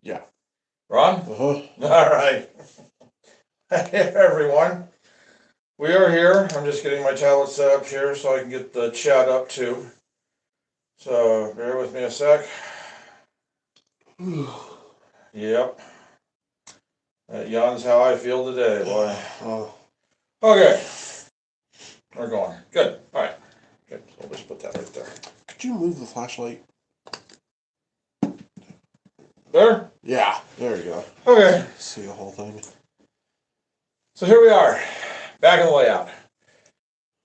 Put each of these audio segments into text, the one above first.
Yeah. Ron? Uh-huh. All right. Hey, everyone. We are here. I'm just getting my tablet set up here so I can get the chat up too. So bear with me a sec. Yep. That yawns how I feel today, boy. Oh. Okay. We're going. Good. All right. Good. So we'll just put that right there. Could you move the flashlight? There? Yeah. There you go. Okay. See the whole thing. So here we are. Back in the layout.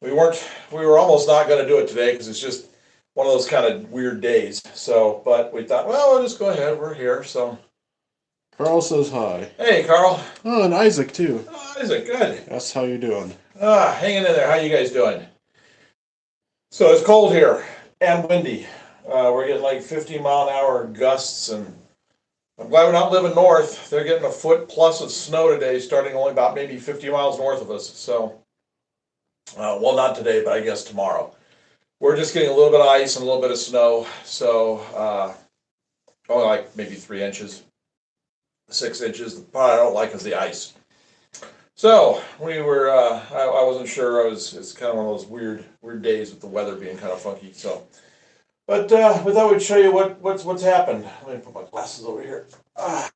We were almost not going to do it today because it's just one of those kind of weird days. So, but we thought, well, we'll just go ahead. We're here. So, Carl says hi. hey, Carl. Oh, and Isaac too. Oh, is it good? That's how you doing. Hanging in there. How you guys doing? So it's cold here and windy. We're getting like 50-mile-an-hour gusts, and I'm glad we're not living north. They're getting a foot plus of snow today, starting only about maybe 50 miles north of us. So, well, not today, but I guess tomorrow. We're just getting a little bit of ice and a little bit of snow. So, only like maybe 3 inches, 6 inches. The part I don't like is the ice. So we were. I wasn't sure. It's kind of one of those weird days with the weather being kind of funky. So, but we thought we'd show you what's happened. Let me put my glasses over here. A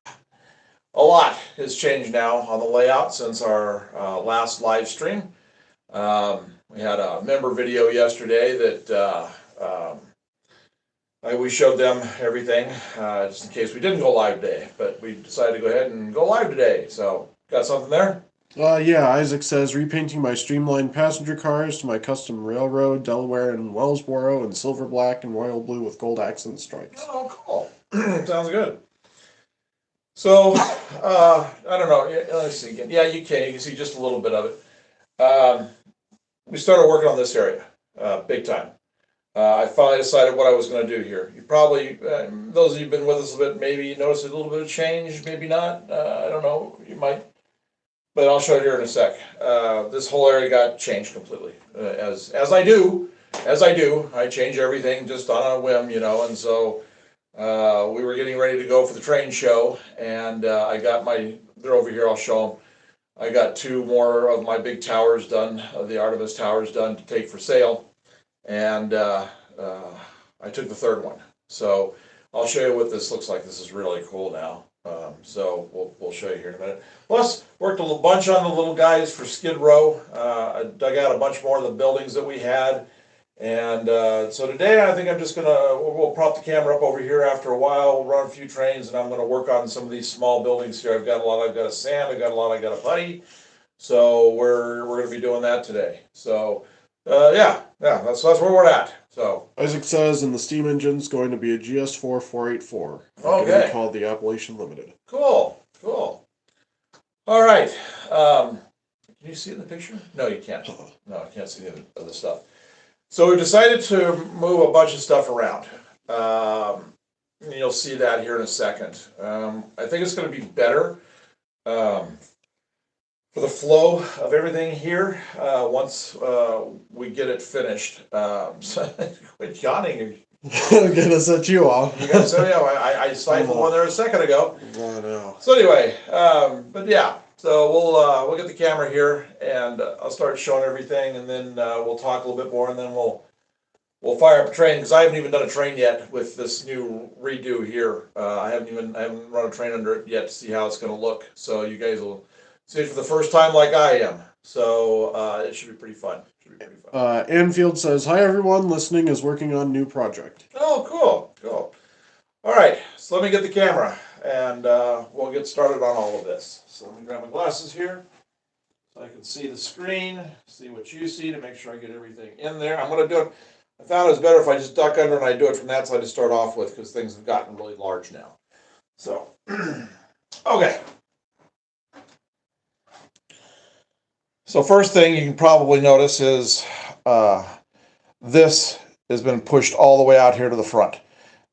lot has changed now on the layout since our last live stream. We had a member video yesterday that we showed them everything, just in case we didn't go live today. But we decided to go ahead and go live today. So, got something there? Yeah, Isaac says, repainting my streamlined passenger cars to my custom railroad, Delaware and Wellsboro, in silver black and royal blue with gold accent stripes. Oh, cool. Sounds good. So, I don't know. Let's see again. Yeah, you can see just a little bit of it. We started working on this area, big time. I finally decided what I was going to do here. You probably, those of you who've been with us a bit, maybe you noticed a little bit of change, maybe not. I don't know. You might. But I'll show you here in a sec. This whole area got changed completely. As I do, I change everything just on a whim, and so we were getting ready to go for the train show, and I got they're over here, I'll show them. I got 2 more of my big towers done, the Artemis towers done to take for sale, and I took the 3rd one. So I'll show you what this looks like. This is really cool now. So we'll show you here in a minute. Plus, worked a bunch on the little guys for Skid Row. I dug out a bunch more of the buildings that we had. And so today I think I'm just we'll prop the camera up over here after a while, we'll run a few trains, and I'm gonna work on some of these small buildings here. I've got a sand, I've got a putty. So we're gonna be doing that today. So yeah, that's where we're at. So Isaac says, and the steam engine's going to be a GS4 484. Okay. Called the Appalachian Limited. Cool. All right. Can you see it in the picture? No, you can't. No, I can't see any of the stuff. So we decided to move a bunch of stuff around. You'll see that here in a second. I think it's going to be better for the flow of everything here once we get it finished. So quit yawning. I'm gonna set you off. You gotta say, I stifled one there a second ago. I know. So anyway, but yeah, so we'll get the camera here, and I'll start showing everything, and then we'll talk a little bit more, and then we'll fire up a train, because I haven't even done a train yet with this new redo here. I haven't run a train under it yet to see how it's going to look. So you guys will see it for the first time, like I am. So it should be pretty fun. Anfield says, hi everyone, listening is working on new project. Oh, cool. All right, so let me get the camera, and we'll get started on all of this. So let me grab my glasses here so I can see the screen, see what you see, to make sure I get everything in there. I'm going to do it. I found it's better if I just duck under and I do it from that side to start off with, because things have gotten really large now. So, okay. So first thing you can probably notice is this has been pushed all the way out here to the front.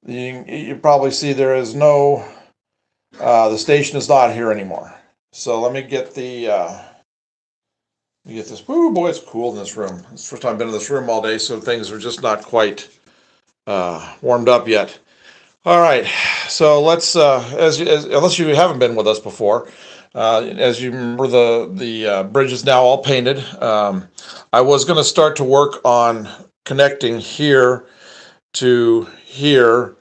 You probably see there is no, the station is not here anymore. So let me get this. Ooh, boy, it's cool in this room. It's the first time I've been in this room all day, so things are just not quite warmed up yet. All right, so let's unless you haven't been with us before, as you remember, the bridge is now all painted. I was going to start to work on connecting here to here,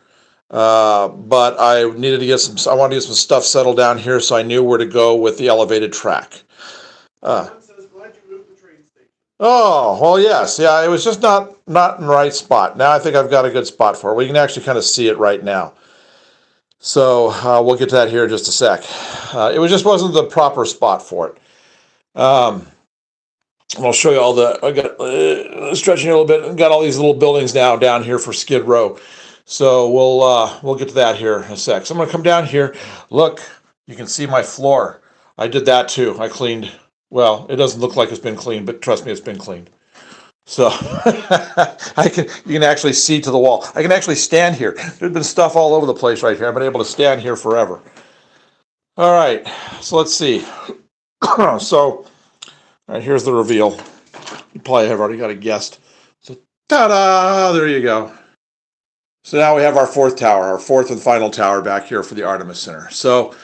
but I needed to get some. I wanted to get some stuff settled down here, so I knew where to go with the elevated track. Uh, oh well, yes, yeah. It was just not in the right spot. Now I think I've got a good spot for it. We can actually kind of see it right now. So we'll get to that here in just a sec. It just wasn't the proper spot for it. I'll show you all I got stretching a little bit. Got all these little buildings now down here for Skid Row. So we'll get to that here in a sec. So I'm gonna come down here. Look, you can see my floor. I did that too. I cleaned. Well, it doesn't look like it's been cleaned, but trust me, it's been cleaned. So you can actually see to the wall. I can actually stand here. There's been stuff all over the place right here. I've been able to stand here forever. All right, so let's see. So, all right, here's the reveal. You probably have already got a guessed. So, ta-da! There you go. So now we have our fourth tower, our fourth and final tower back here for the Artemis Center. So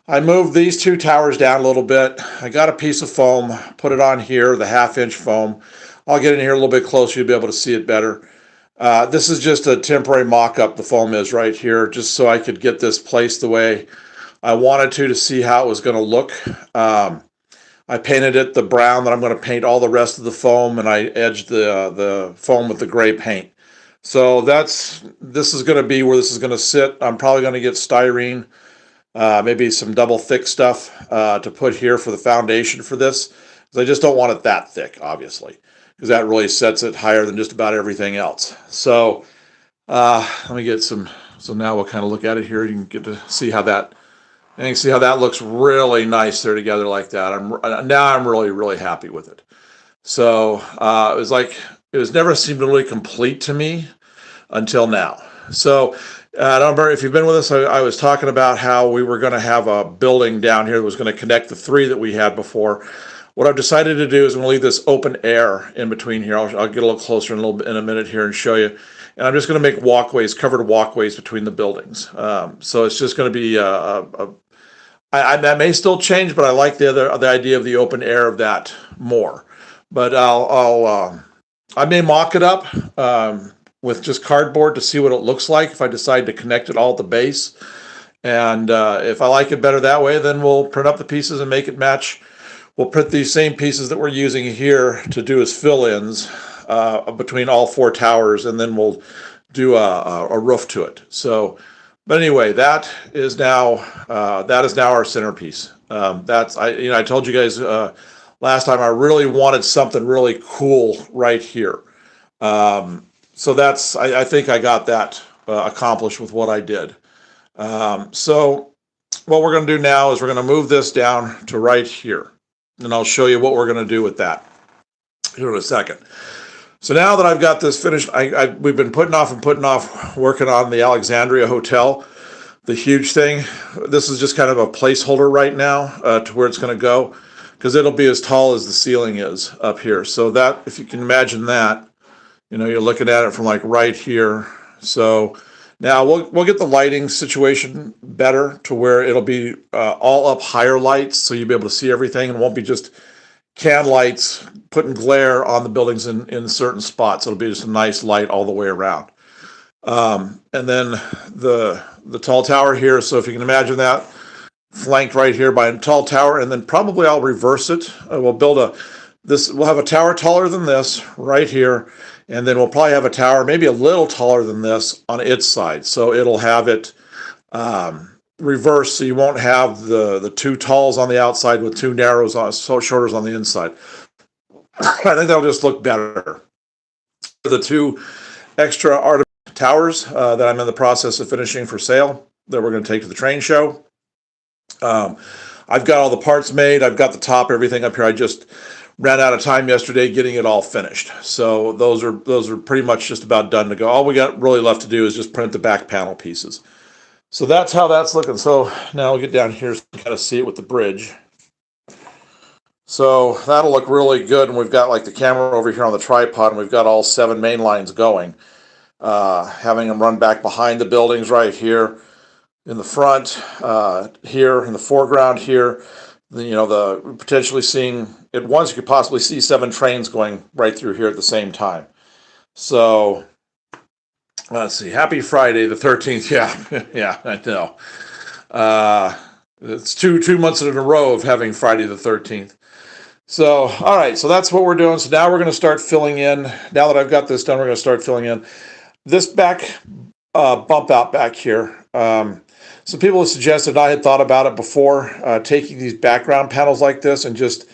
I moved these two towers down a little bit. I got a piece of foam, put it on here, the 1/2-inch foam. I'll get in here a little bit closer, you'll be able to see it better. This is just a temporary mock-up, the foam is right here, just so I could get this placed the way I wanted to see how it was going to look. I painted it the brown that I'm going to paint all the rest of the foam, and I edged the foam with the gray paint. So this is going to be where this is going to sit. I'm probably going to get styrene, maybe some double thick stuff to put here for the foundation for this. Because I just don't want it that thick, obviously, because that really sets it higher than just about everything else. So let me get some. So now we'll kind of look at it here. You can get to see how that. And you can see how that looks really nice there together like that. I'm really happy with it. So it was never seemed really complete to me until now. So I don't remember if you've been with us. I was talking about how we were going to have a building down here that was going to connect the three that we had before. What I've decided to do is I'm going to leave this open air in between here. I'll get a little closer in a minute here and show you. And I'm just going to make walkways, covered walkways between the buildings. So it's just going to be that may still change, but I like the idea of the open air of that more. But I may mock it up with just cardboard to see what it looks like if I decide to connect it all at the base. And if I like it better that way, then we'll print up the pieces and make it match. We'll print these same pieces that we're using here to do as fill-ins between all four towers, and then we'll do a roof to it. So, but anyway, that is now our centerpiece. I told you guys last time I really wanted something really cool right here. So I think I got that accomplished with what I did. So what we're going to do now is we're going to move this down to right here. And I'll show you what we're going to do with that here in a second. So now that I've got this finished, we've been putting off working on the Alexandria Hotel, the huge thing. This is just kind of a placeholder right now to where it's going to go, because it'll be as tall as the ceiling is up here. So that, if you can imagine that, you're looking at it from like right here. So now we'll get the lighting situation better to where it'll be all up higher lights, so you'll be able to see everything, and it won't be just can lights putting glare on the buildings in certain spots. It'll be just a nice light all the way around. And then the tall tower here. So if you can imagine that, flanked right here by a tall tower, and then probably I'll reverse it. We'll have a tower taller than this right here. And then we'll probably have a tower maybe a little taller than this on its side. So it'll have it reversed, so you won't have the two talls on the outside with two narrows shorters on the inside. I think that'll just look better. The two extra Artemis towers that I'm in the process of finishing for sale that we're going to take to the train show. I've got all the parts made. I've got the top, everything up here. I just ran out of time yesterday getting it all finished. So those are pretty much just about done to go. All we got really left to do is just print the back panel pieces. So that's how that's looking. So now we'll get down here so you can kind of see it with the bridge. So that'll look really good. And we've got like the camera over here on the tripod, and we've got all 7 main lines going. having them run back behind the buildings right here in the front, here in the foreground here. The potentially seeing at once you could possibly see 7 trains going right through here at the same time. So let's see. Happy Friday the 13th. Yeah, yeah, I know. It's two months in a row of having Friday the 13th. So, all right, so that's what we're doing. So now we're going to start filling in. Now that I've got this done, we're going to start filling in this back bump out back here. Some people have suggested, I had thought about it before, taking these background panels like this and just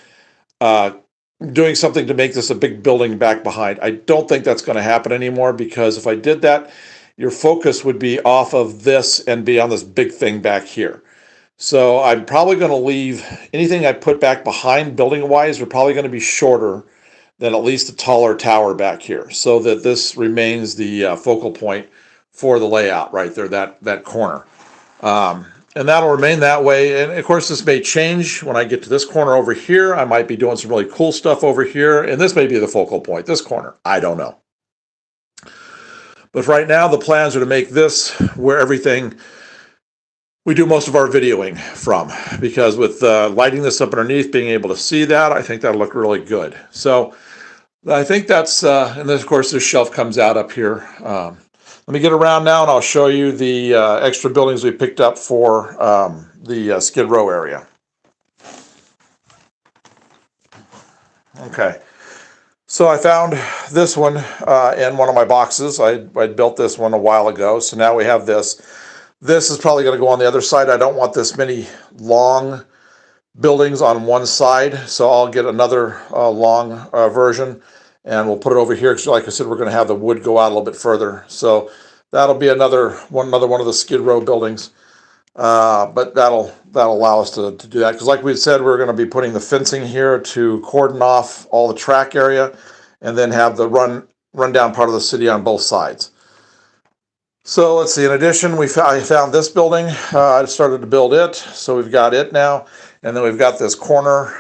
doing something to make this a big building back behind. I don't think that's going to happen anymore, because if I did that, your focus would be off of this and be on this big thing back here. So I'm probably going to leave anything I put back behind building wise are probably going to be shorter than at least a taller tower back here, so that this remains the focal point for the layout right there, that corner. And that'll remain that way. And of course, this may change when I get to this corner over here. I might be doing some really cool stuff over here, and this may be the focal point, this corner. I don't know. But right now, the plans are to make this where everything we do most of our videoing from, because with lighting this up underneath, being able to see that, I think that'll look really good. So I think that's, and then of course this shelf comes out up here. Let me get around now and I'll show you the extra buildings we picked up for the Skid Row area. Okay, so I found this one in one of my boxes. I built this one a while ago, so now we have this. This is probably going to go on the other side. I don't want this many long buildings on one side, so I'll get another long version, and we'll put it over here, because like I said, we're going to have the wood go out a little bit further. So that'll be another one of the Skid Row buildings. But that'll allow us to do that, because like we said, we're going to be putting the fencing here to cordon off all the track area, and then have the run down part of the city on both sides. So let's see, in addition, I found this building. I started to build it, so we've got it now. And then we've got this corner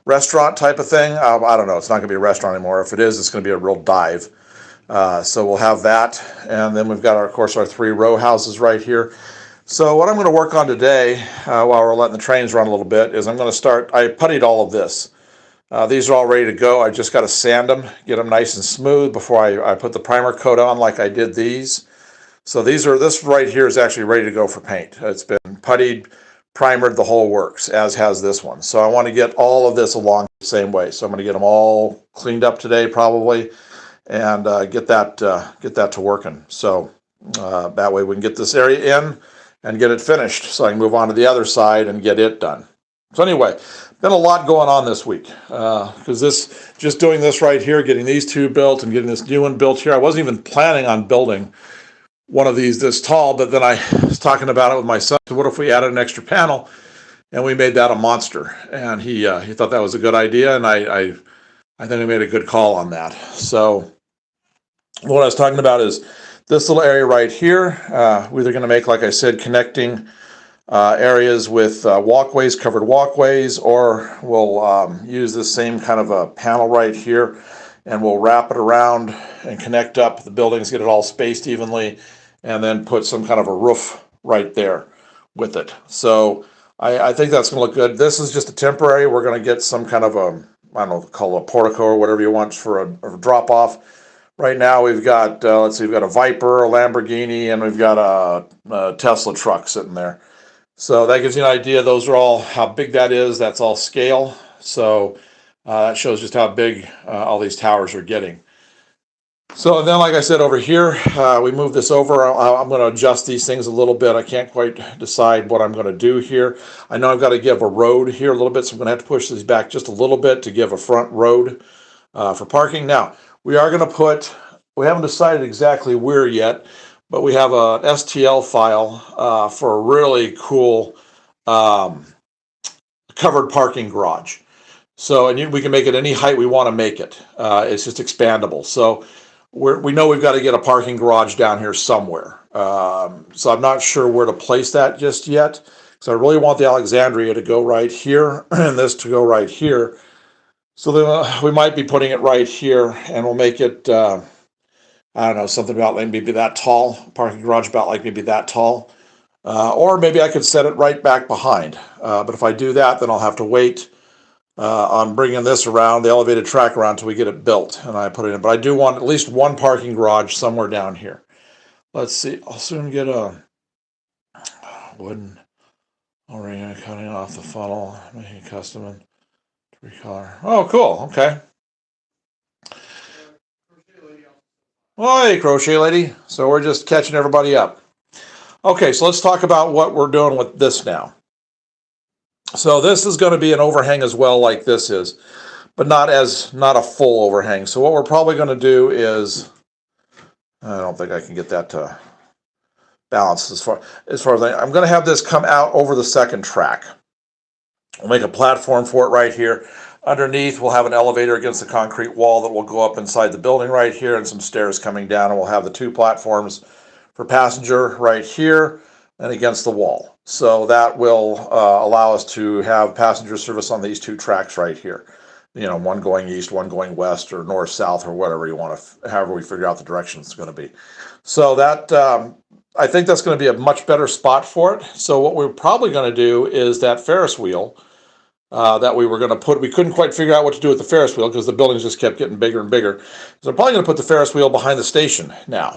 restaurant type of thing. I don't know, it's not going to be a restaurant anymore. If it is, it's going to be a real dive. So we'll have that. And then we've got, of course, our 3 row houses right here. So what I'm going to work on today, while we're letting the trains run a little bit, is I'm going to start, I puttied all of this. These are all ready to go. I just got to sand them, get them nice and smooth before I put the primer coat on like I did these. So this right here is actually ready to go for paint. It's been puttied, primered, the whole works, as has this one. So I want to get all of this along the same way. So I'm going to get them all cleaned up today probably, and get that to working. So that way we can get this area in and get it finished, so I can move on to the other side and get it done. So anyway, been a lot going on this week, because just doing this right here, getting these 2 built and getting this new one built here. I wasn't even planning on building one of these this tall, but then I was talking about it with my son. What if we added an extra panel and we made that a monster? And he thought that was a good idea, and I think I made a good call on that. So what I was talking about is this little area right here. We're either going to make, like I said, connecting areas with walkways, covered walkways, or we'll use this same kind of a panel right here, and we'll wrap it around and connect up the buildings, get it all spaced evenly, and then put some kind of a roof right there with it. So I think that's going to look good. This is just a temporary. We're going to get some kind of a, I don't know, call it a portico or whatever you want for a drop off. Right now we've got, let's see, we've got a Viper, a Lamborghini, and we've got a Tesla truck sitting there. So that gives you an idea. Those are all how big that is. That's all scale. So that shows just how big all these towers are getting. So then, like I said, over here, we move this over. I'm going to adjust these things a little bit. I can't quite decide what I'm going to do here. I know I've got to give a road here a little bit, so I'm going to have to push these back just a little bit to give a front road for parking. Now, we are going to put, we haven't decided exactly where yet, but we have an STL file for a really cool covered parking garage. So, and we can make it any height we want to make it. It's just expandable. So we know we've got to get a parking garage down here somewhere. So I'm not sure where to place that just yet, because I really want the Alexandria to go right here and this to go right here. So then we might be putting it right here, and we'll make it I don't know, something about like maybe that tall, parking garage about like maybe that tall. Or maybe I could set it right back behind. But if I do that, then I'll have to wait on bringing this around, the elevated track around till we get it built and I put it in. But I do want at least one parking garage somewhere down here. Let's see, I'll soon get a wooden O-ring cutting off the funnel, making custom and recolor. Oh, cool, okay. Oh, hey, crochet lady. So we're just catching everybody up. Okay, so let's talk about what we're doing with this now. So this is going to be an overhang as well, like this is, but not a full overhang. So what we're probably going to do is, I don't think I can get that to balance as far as I'm going to have this come out over the second track. We'll make a platform for it right here. Underneath, we'll have an elevator against the concrete wall that will go up inside the building right here, and some stairs coming down, and we'll have the two platforms for passenger right here and against the wall. So that will allow us to have passenger service on these two tracks right here. You know, one going east, one going west, or north, south, or whatever you want to, however we figure out the direction it's going to be. So that, I think that's going to be a much better spot for it. So what we're probably going to do is that Ferris wheel that we were going to put, we couldn't quite figure out what to do with the Ferris wheel because the buildings just kept getting bigger and bigger. So I'm probably going to put the Ferris wheel behind the station now,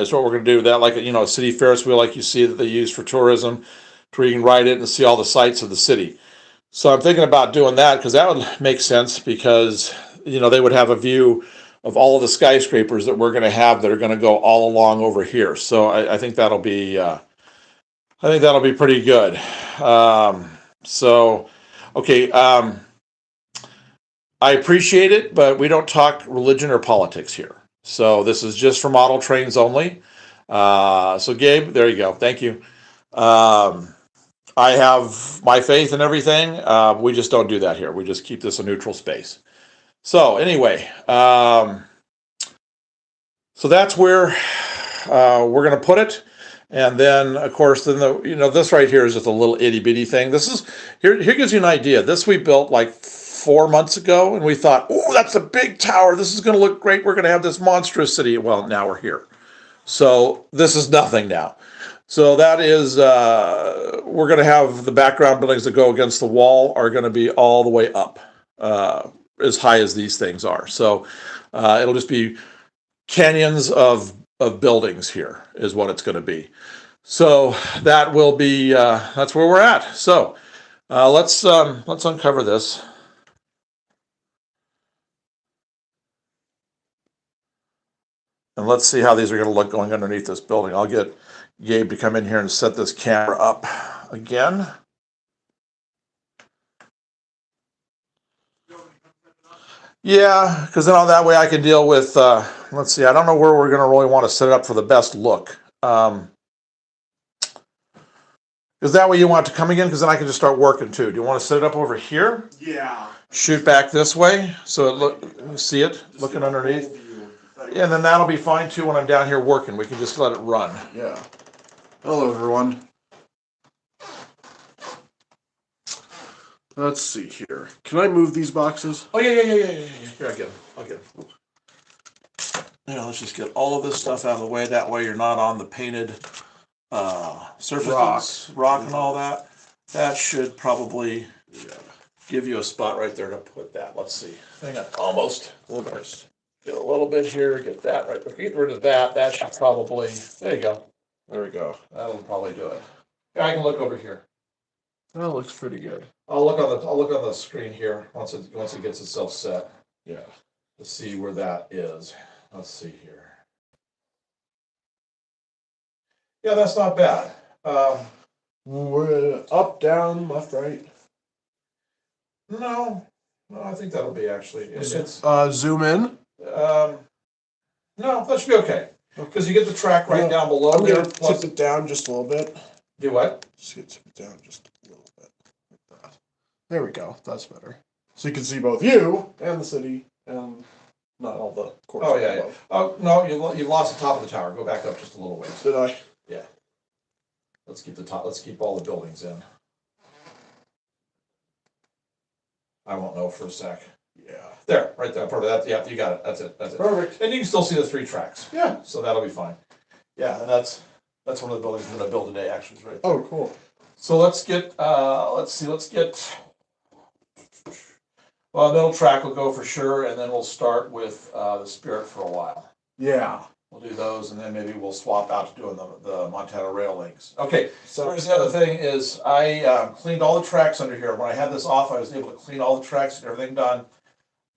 is what we're going to do. That, like, you know, a city Ferris wheel like you see that they use for tourism, to where you can ride it and see all the sights of the city. So I'm thinking about doing that because that would make sense, because, you know, they would have a view of all of the skyscrapers that we're going to have that are going to go all along over here. So I think that'll be, pretty good. So, okay. I appreciate it, but we don't talk religion or politics here. So this is just for model trains only. So Gabe, there you go. Thank you. I have my faith in everything. We just don't do that here. We just keep this a neutral space. So anyway, so that's where we're going to put it. And then, of course, then this right here is just a little itty bitty thing. This is here gives you an idea. This we built like 4 months ago, and we thought, oh, that's a big tower. This is going to look great. We're going to have this monstrous city. Well, now we're here. So this is nothing now. So that is, we're going to have the background buildings that go against the wall are going to be all the way up, as high as these things are. So it'll just be canyons of buildings here is what it's going to be. So that will be, that's where we're at. So let's uncover this. And let's see how these are going to look going underneath this building. I'll get Gabe to come in here and set this camera up again. Yeah, because then on that way I can deal with, let's see, I don't know where we're going to really want to set it up for the best look. Is that way you want it to come again? Because then I can just start working too. Do you want to set it up over here? Yeah. Shoot back this way so you see it looking underneath. Yeah, and then that'll be fine too when I'm down here working. We can just let it run. Yeah. Hello, everyone. Let's see here. Can I move these boxes? Oh, yeah. Here, I'll get them. Yeah, let's just get all of this stuff out of the way. That way you're not on the painted surface, rock and all that. That should probably give you a spot right there to put that. Let's see. Hang on. Almost. Get a little bit here. Get that right. Get rid of that. That should probably. There you go. There we go. That'll probably do it. Yeah, I can look over here. That looks pretty good. I'll look on the screen here once it gets itself set. Yeah. To see where that is. Let's see here. Yeah, that's not bad. We're up, down, left, right. No, I think that'll be actually. It's zoom in. no, that should be okay. Because you get the track right down below. I'm gonna tip it down just a little bit. Do what? Just tip it down just a little bit, like that. There we go. That's better. So you can see both you and the city, and not all the courts. Oh yeah. Oh no, you lost the top of the tower. Go back up just a little ways. Did I? Yeah. Let's keep the top. Let's keep all the buildings in. I won't know for a sec. Yeah, there, right there, perfect, that, yeah, you got it, that's it, that's it. Perfect. And you can still see the 3 tracks, Yeah. so that'll be fine. Yeah, and that's one of the buildings we're gonna build today, actually, is right there. Oh, cool. So let's get, well, middle track will go for sure, and then we'll start with, the Spirit for a while. Yeah. We'll do those, and then maybe we'll swap out to doing the Montana rail links. Okay, So here's the other thing is I cleaned all the tracks under here. When I had this off, I was able to clean all the tracks and everything done.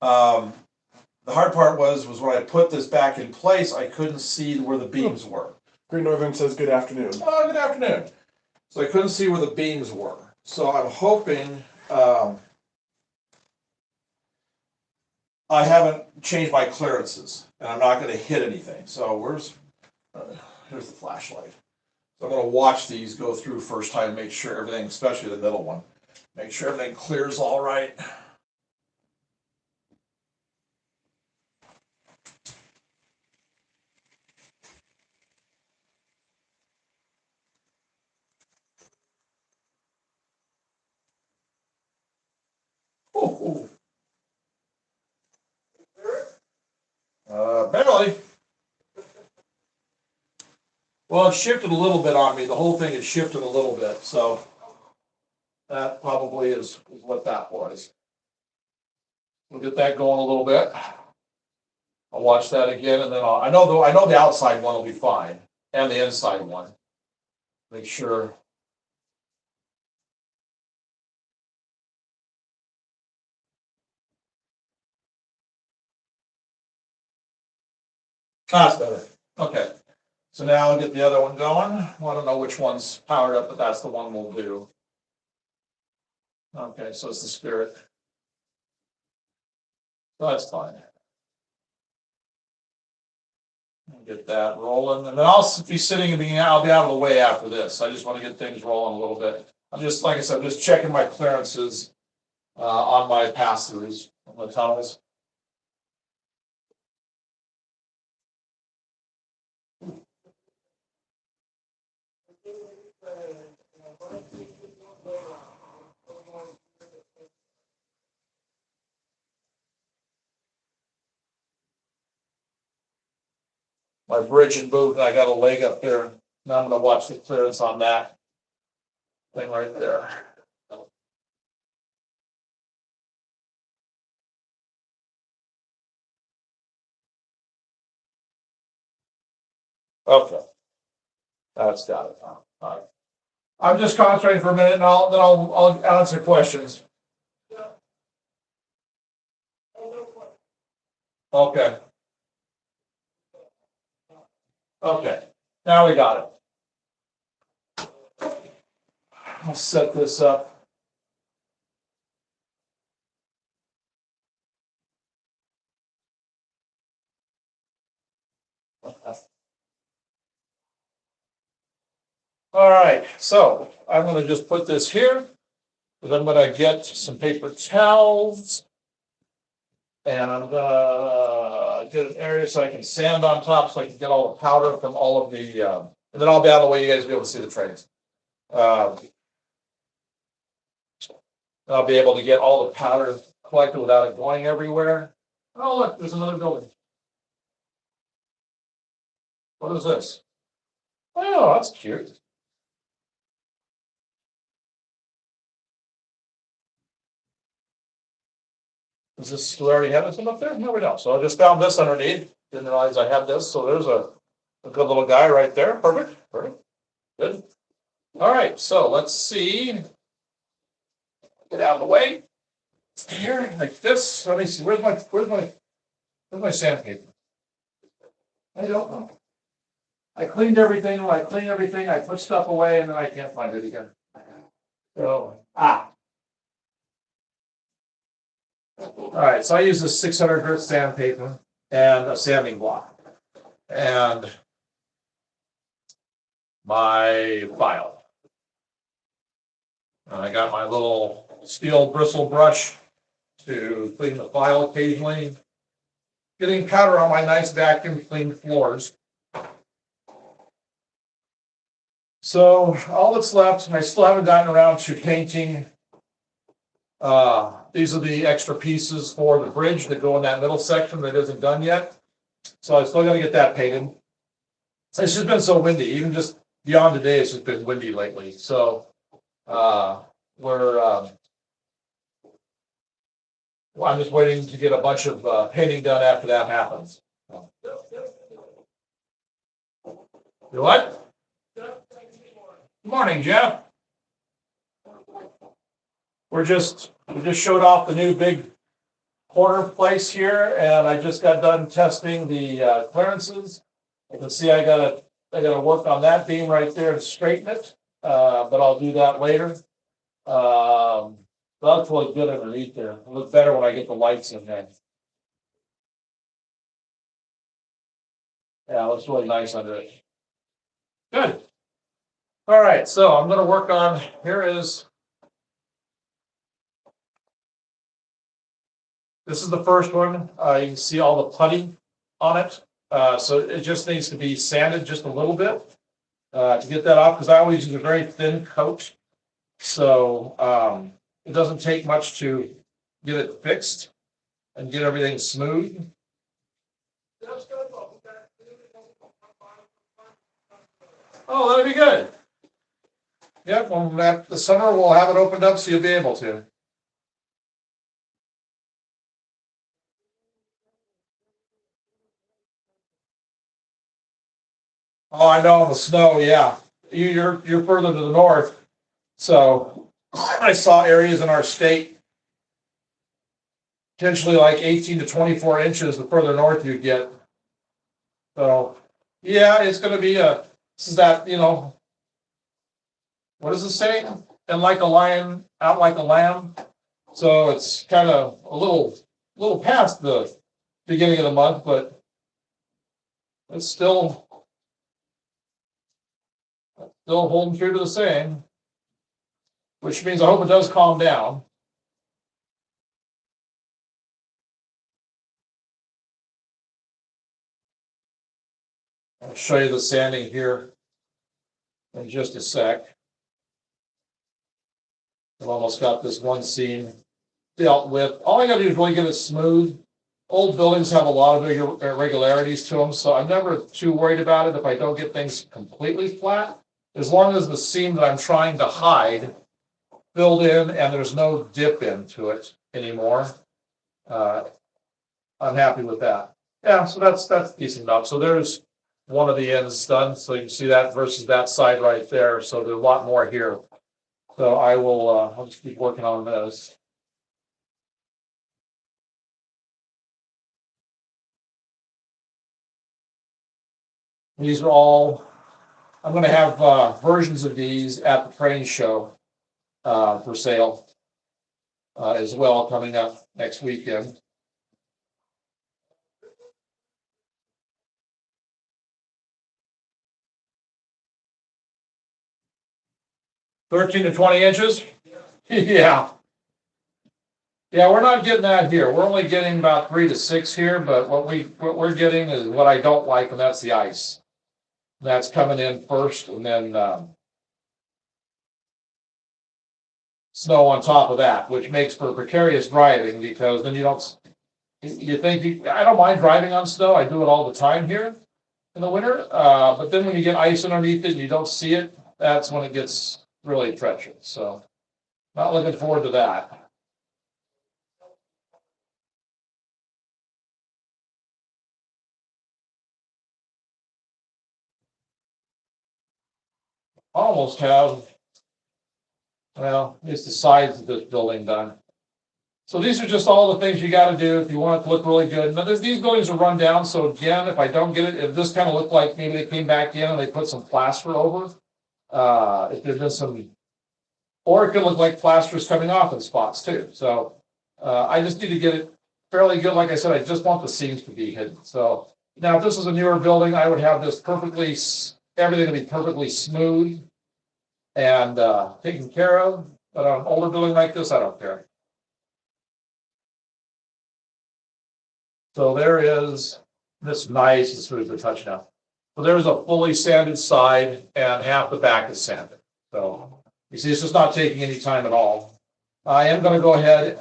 The hard part was when I put this back in place, I couldn't see where the beams were. Great Northern says good afternoon. Oh, good afternoon. So I couldn't see where the beams were. So I'm hoping, I haven't changed my clearances, and I'm not gonna hit anything. So here's the flashlight. So I'm gonna watch these go through first time, make sure everything, especially the middle one, make sure everything clears all right. Ooh. Barely. Well, it shifted a little bit on me. The whole thing had shifted a little bit, so that probably is what that was. We'll get that going a little bit. I'll watch that again, and then I know the outside one will be fine, and the inside one. Make sure. That's better. Okay. So now I'll get the other one going. Well, I don't know which one's powered up, but that's the one we'll do. Okay, so it's the Spirit. That's fine. Get that rolling, and then I'll be sitting and I'll be out of the way after this. I just want to get things rolling a little bit. I'm just, like I said, I'm just checking my clearances on my pass-throughs, on the tunnels. My bridge and boot, I got a leg up there. Now I'm gonna watch the clearance on that thing right there. Okay. That's got it. All right. I'm just concentrating for a minute, and I'll answer questions. Okay. Okay. Now we got it. I'll set this up. All right, so I'm gonna just put this here, but I'm gonna get some paper towels. And I'm gonna get an area so I can sand on top, so I can get all the powder from all of the, and then I'll be out of the way, you guys will be able to see the trains. I'll be able to get all the powder collected without it going everywhere. Oh, look, there's another building. What is this? Oh, that's cute. Is this, do we already have this one up there? No, we don't. So I just found this underneath. Didn't realize I had this. So there's a good little guy right there. Perfect. Perfect. Good. All right. So let's see. Get out of the way. Here, like this. Let me see. Where's my sandpaper? I don't know. I cleaned everything. When I clean everything, I put stuff away, and then I can't find it again. So All right, so I use a 600 Hertz sandpaper and a sanding block. And my file. And I got my little steel bristle brush to clean the file occasionally. Getting powder on my nice vacuum cleaned floors. So all that's left, and I still haven't gotten around to painting These are the extra pieces for the bridge that go in that middle section that isn't done yet. So I still gotta get that painted. It's just been so windy, even just beyond today, it's just been windy lately, so, well, I'm just waiting to get a bunch of, painting done after that happens. You what? Good morning, Jeff. We just showed off the new big corner place here, and I just got done testing the clearances. You can see I gotta work on that beam right there to straighten it, but I'll do that later. That's really good underneath there. It'll look better when I get the lights in there. Yeah, it looks really nice under it. Good. All right, so I'm gonna work on, this is the first one. You can see all the putty on it. So it just needs to be sanded just a little bit to get that off, because I always use a very thin coat. So it doesn't take much to get it fixed and get everything smooth. Oh, that'd be good. Yep, when at the summer we'll have it opened up so you'll be able to. Oh, I know, the snow, yeah. You're further to the north. So I saw areas in our state potentially like 18 to 24 inches the further north you get. So yeah, it's gonna be this is that, what does it say? And like a lion, out like a lamb. So it's kind of a little past the beginning of the month, but it's still holding true to the same, which means I hope it does calm down. I'll show you the sanding here in just a sec. I've almost got this one seam dealt with. All I gotta do is really get it smooth. Old buildings have a lot of irregularities to them, so I'm never too worried about it if I don't get things completely flat. As long as the seam that I'm trying to hide filled in and there's no dip into it anymore, I'm happy with that. Yeah, so that's decent enough. So there's one of the ends done, so you can see that versus that side right there. So there's a lot more here. So I'll just keep working on those. These are all, I'm going to have versions of these at the train show for sale as well, coming up next weekend. $13 to $20. Yeah. Yeah, we're not getting that here. We're only getting about 3 to 6 here, but what we're getting is what I don't like, and that's the ice. That's coming in first, and then snow on top of that, which makes for precarious driving, because then I don't mind driving on snow. I do it all the time here in the winter. But then when you get ice underneath it and you don't see it, that's when it gets really treacherous. So not looking forward to that. Almost have, well, it's the sides of this building done. So these are just all the things you got to do if you want it to look really good. Now these buildings are run down, so again, if I don't get it, if this kind of looked like maybe they came back in and they put some plaster over, if there's been some, or it could look like plaster is coming off in spots too. So I just need to get it fairly good. Like I said, I just want the seams to be hidden. So now if this was a newer building, I would have this everything to be perfectly smooth and taken care of. But on an older building like this, I don't care. So there is this nice as smooth as a touch now. So there's a fully sanded side and half the back is sanded. So you see, it's just not taking any time at all. I am gonna go ahead,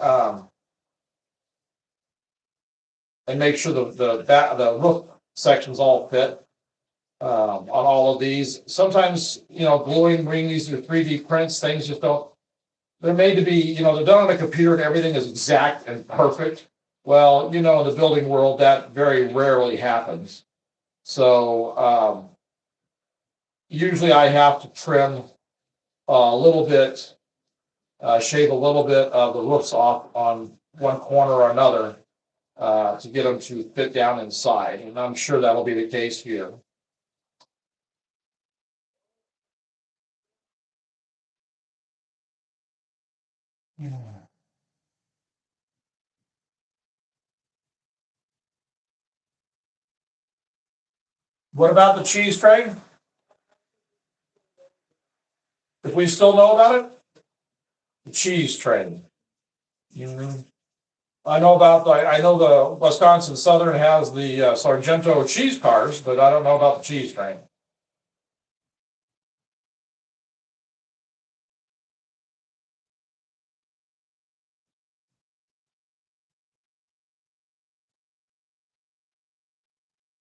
and make sure the roof sections all fit, on all of these. Sometimes, gluing, bringing these are 3D prints, things just don't, they're made to be, they're done on a computer and everything is exact and perfect. Well, in the building world, that very rarely happens. So, usually I have to trim a little bit, shave a little bit of the roofs off on one corner or another, to get them to fit down inside. And I'm sure that'll be the case here. What about the cheese train? If we still know about it? The cheese train. Mhm. I know the Wisconsin Southern has the Sargento cheese cars, but I don't know about the cheese train.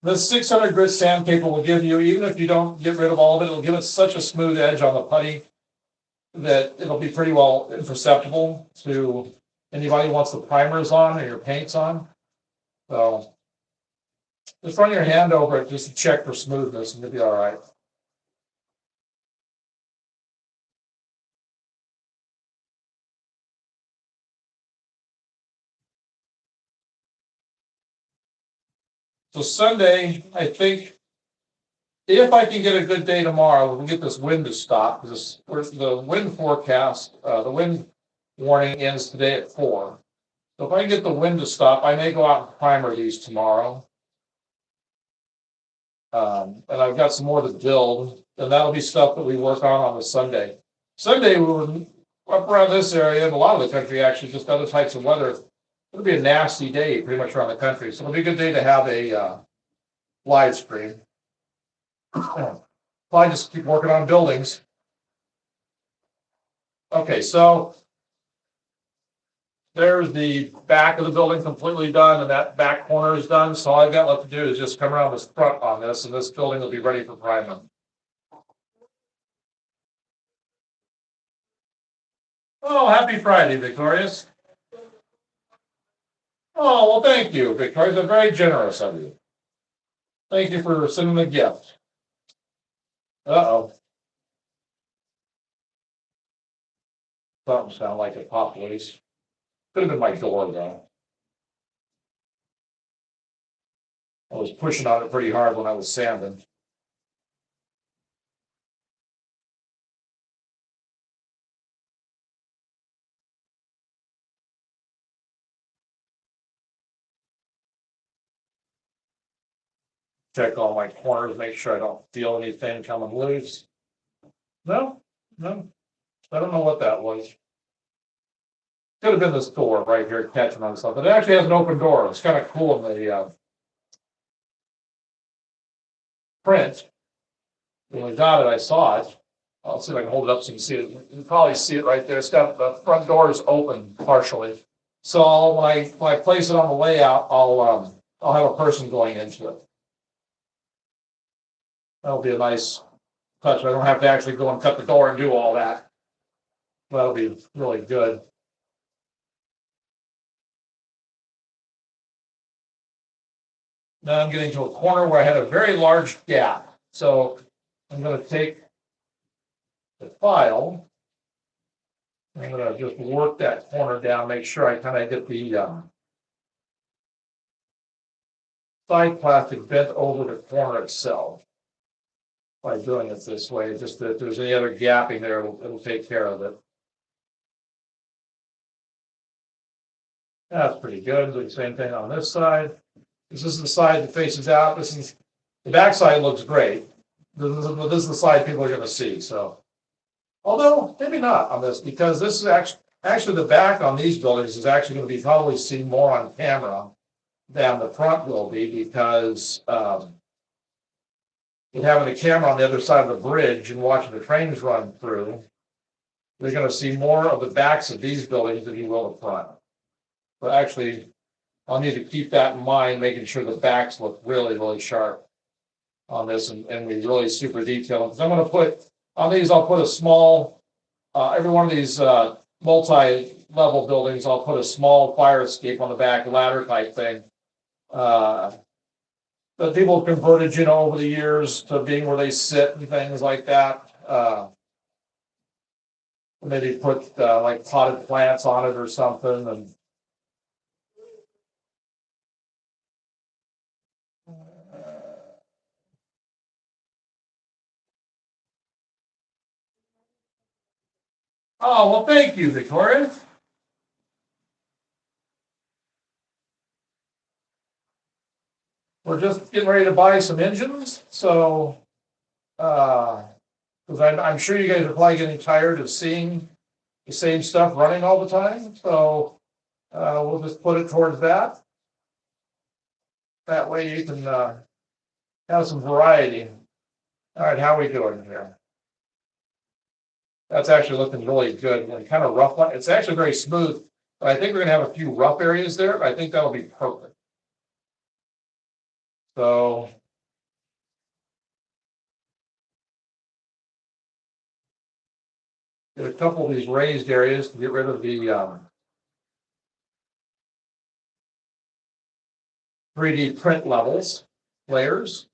This 600 grit sandpaper will give you, even if you don't get rid of all of it, it'll give it such a smooth edge on the putty that it'll be pretty well imperceptible to anybody who wants the primers on or your paints on. So just run your hand over it just to check for smoothness and you'll be all right. So Sunday, I think if I can get a good day tomorrow, we'll get this wind to stop because the wind forecast, the wind warning ends today at 4. So if I can get the wind to stop, I may go out and primer these tomorrow. And I've got some more to build, and that'll be stuff that we work on the Sunday. Sunday, we were up around this area, and a lot of the country actually, just other types of weather. It'll be a nasty day pretty much around the country. So it'll be a good day to have a live stream. Probably just keep working on buildings. Okay, so there's the back of the building completely done, and that back corner is done. So all I've got left to do is just come around this front on this, and this building will be ready for primer. Oh, happy Friday, Victorious. Oh, well, thank you, Victorious. That's very generous of you. Thank you for sending the gift. Uh-oh. Something sounded like it popped loose. Could have been my door, though. I was pushing on it pretty hard when I was sanding. Check all my corners, make sure I don't feel anything coming loose. No, no, I don't know what that was. Could have been this door right here catching on something. It actually has an open door. It's kind of cool in the print. When we got it, I saw it. I'll see if I can hold it up so you can see it. You can probably see it right there. It's got the front door is open partially. So when I place it on the layout, I'll have a person going into it. That'll be a nice touch. I don't have to actually go and cut the door and do all that. That'll be really good. Now I'm getting to a corner where I had a very large gap. So I'm going to take the file. I'm going to just work that corner down, make sure I kind of get the side plastic bent over the corner itself. By doing it this way, just that if there's any other gapping there, it'll take care of it. That's pretty good. Do the same thing on this side. This is the side that faces out. This is the back side looks great. This is the side people are going to see. So, although maybe not on this, because this is actually the back on these buildings is actually going to be probably seen more on camera than the front will be, because with having a camera on the other side of the bridge and watching the trains run through, you're gonna see more of the backs of these buildings than you will the front. But actually, I'll need to keep that in mind, making sure the backs look really, really sharp on this, and we really super detail them. Because I'm gonna put, on these, I'll put a small, every one of these multi-level buildings, I'll put a small fire escape on the back, ladder type thing. That people have converted, over the years to being where they sit and things like that. Maybe put like potted plants on it or something, and oh, well, thank you, Victoria. We're just getting ready to buy some engines, so because I'm sure you guys are probably getting tired of seeing the same stuff running all the time. So we'll just put it towards that. That way you can have some variety. All right, how are we doing here? That's actually looking really good and kind of rough. It's actually very smooth, but I think we're going to have a few rough areas there. I think that'll be perfect. So get a couple of these raised areas to get rid of the 3D print levels, layers.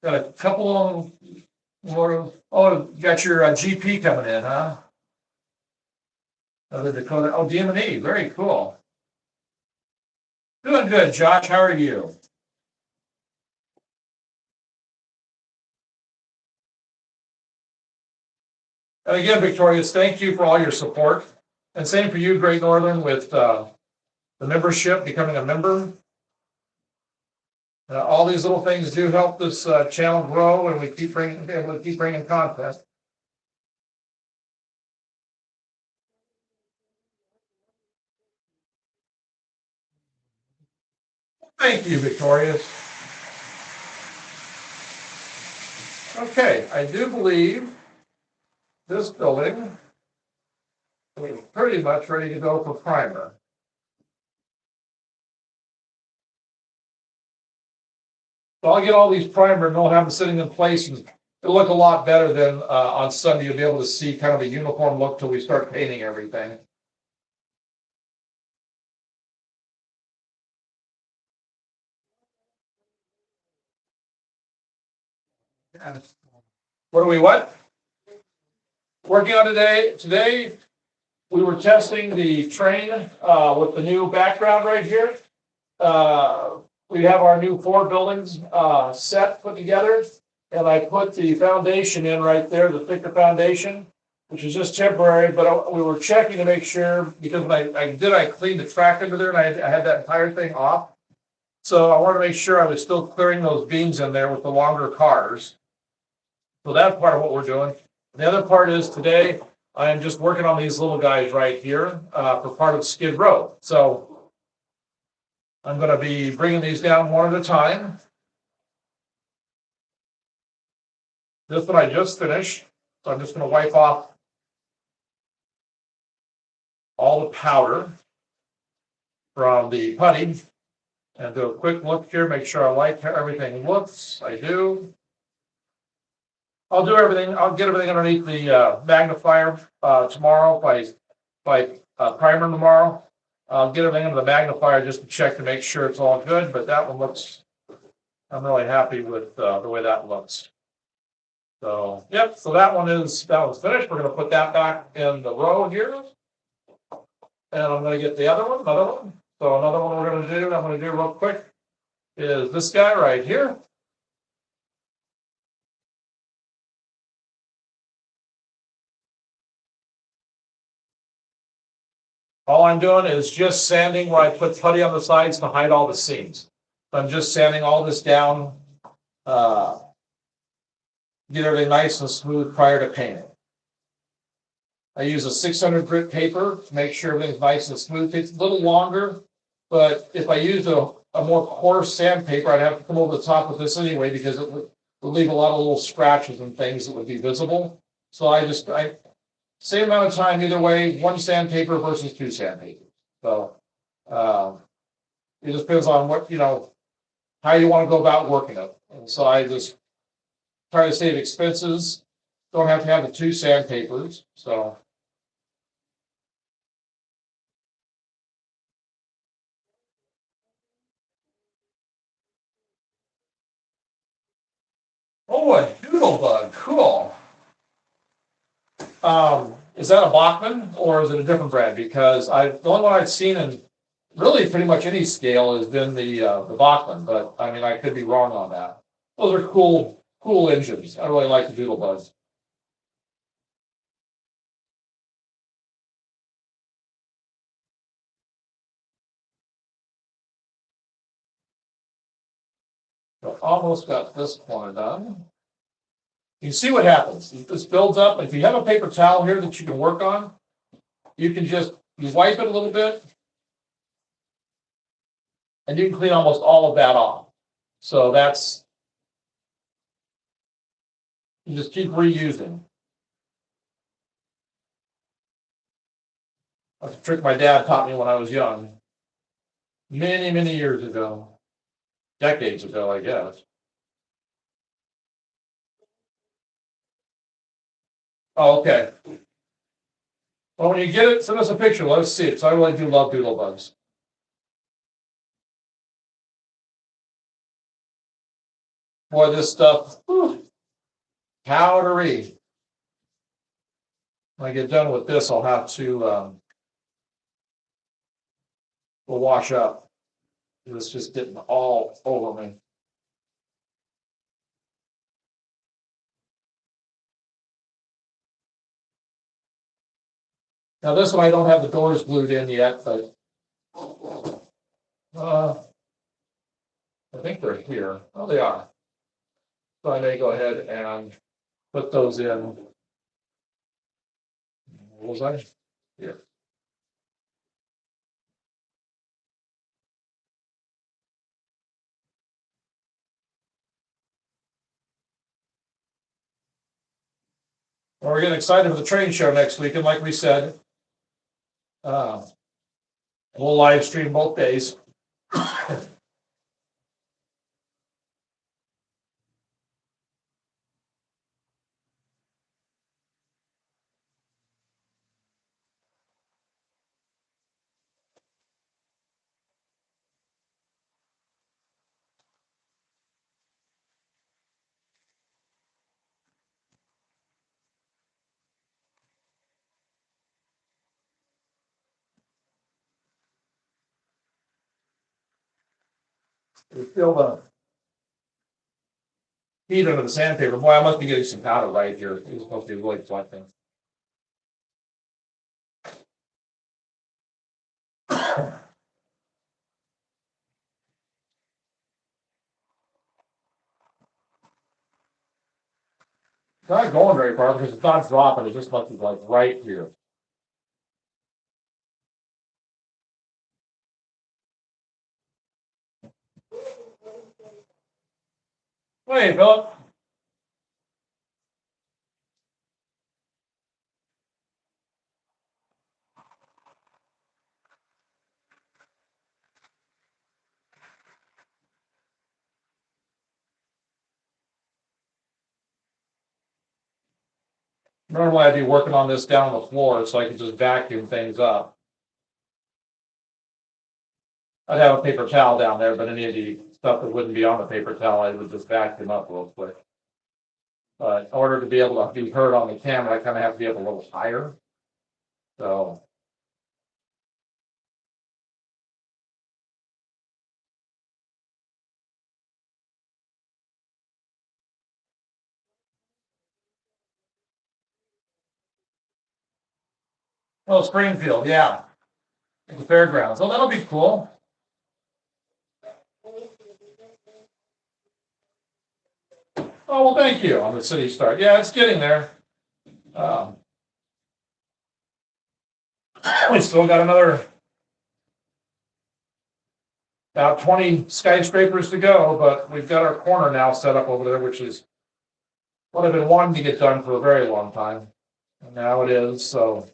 Got a couple of more. Oh, you got your GP coming in, huh? Other Dakota. Oh, DM&E. Very cool. Doing good, Josh. How are you? And again, Victorious, thank you for all your support. And same for you, Great Northern, with the membership, becoming a member. All these little things do help this channel grow, and we keep bringing content. Thank you, Victorious. Okay, I do believe this building is pretty much ready to go for primer. So I'll get all these primer and we'll have them sitting in place, and it'll look a lot better than on Sunday. You'll be able to see kind of a uniform look till we start painting everything. What are we working on today? Today we were testing the train with the new background right here. We have our new 4 buildings set put together, and I put the foundation in right there, the thicker foundation, which is just temporary, but we were checking to make sure, because when I cleaned the track under there, and I had that entire thing off. So I wanted to make sure I was still clearing those beams in there with the longer cars. So that's part of what we're doing. The other part is today I am just working on these little guys right here for part of Skid Row. So I'm going to be bringing these down one at a time. This one I just finished, so I'm just going to wipe off all the powder from the putty and do a quick look here, make sure I like how everything looks. I do. I'll do everything. I'll get everything underneath the magnifier tomorrow by primer tomorrow. I'll get everything under the magnifier just to check to make sure it's all good. But that one looks, I'm really happy with the way that looks. So, yep. So that one's finished. We're going to put that back in the row here. And I'm going to get the other one, another one. So another one we're going to do, I'm going to do real quick, is this guy right here. All I'm doing is just sanding where I put putty on the sides to hide all the seams. I'm just sanding all this down, get everything nice and smooth prior to painting. I use a 600 grit paper to make sure everything's nice and smooth. It takes a little longer But if I used a more coarse sandpaper, I'd have to come over the top of this anyway, because it would leave a lot of little scratches and things that would be visible. So I same amount of time either way, one sandpaper versus two sandpapers. So it just depends on what, how you want to go about working it. And so I just try to save expenses. Don't have to have the two sandpapers. So oh, a doodle bug, cool. Is that a Bachman or is it a different brand? Because the only one I've seen in really pretty much any scale has been the Bachman, but I mean I could be wrong on that. Those are cool engines. I really like the doodle bugs. So almost got this corner done. You see what happens. This builds up. If you have a paper towel here that you can work on, you can you wipe it a little bit, and you can clean almost all of that off. So you just keep reusing. That's a trick my dad taught me when I was young. Many years ago. Decades ago, I guess. Oh, okay. Well, when you get it, send us a picture. Let us see it. So I really do love doodle bugs. Boy, this stuff, powdery. When I get done with this, I'll have to we'll wash up. It's just getting all over me. Now this one I don't have the doors glued in yet, but I think they're here. Oh, they are. So I may go ahead and put those in. What was I? Here. Well, we're getting excited for the train show next week, and like we said, we'll live stream both days. We feel the heat under the sandpaper. Boy, I must be getting some powder right here. It's supposed to be really collecting. It's not going very far because it's not dropping. It just must be like right here. Hey, Philip. Normally I'd be working on this down on the floor so I could just vacuum things up. I'd have a paper towel down there, but any of the stuff that wouldn't be on the paper towel, I would just vacuum up real quick. But in order to be able to be heard on the camera, I kind of have to be up a little higher. So. Oh, Springfield, yeah. The fairgrounds. Oh, that'll be cool. Oh, well, thank you on the city start. Yeah, it's getting there. We still got another about 20 skyscrapers to go, but we've got our corner now set up over there, which is what I've been wanting to get done for a very long time. And now it is, so.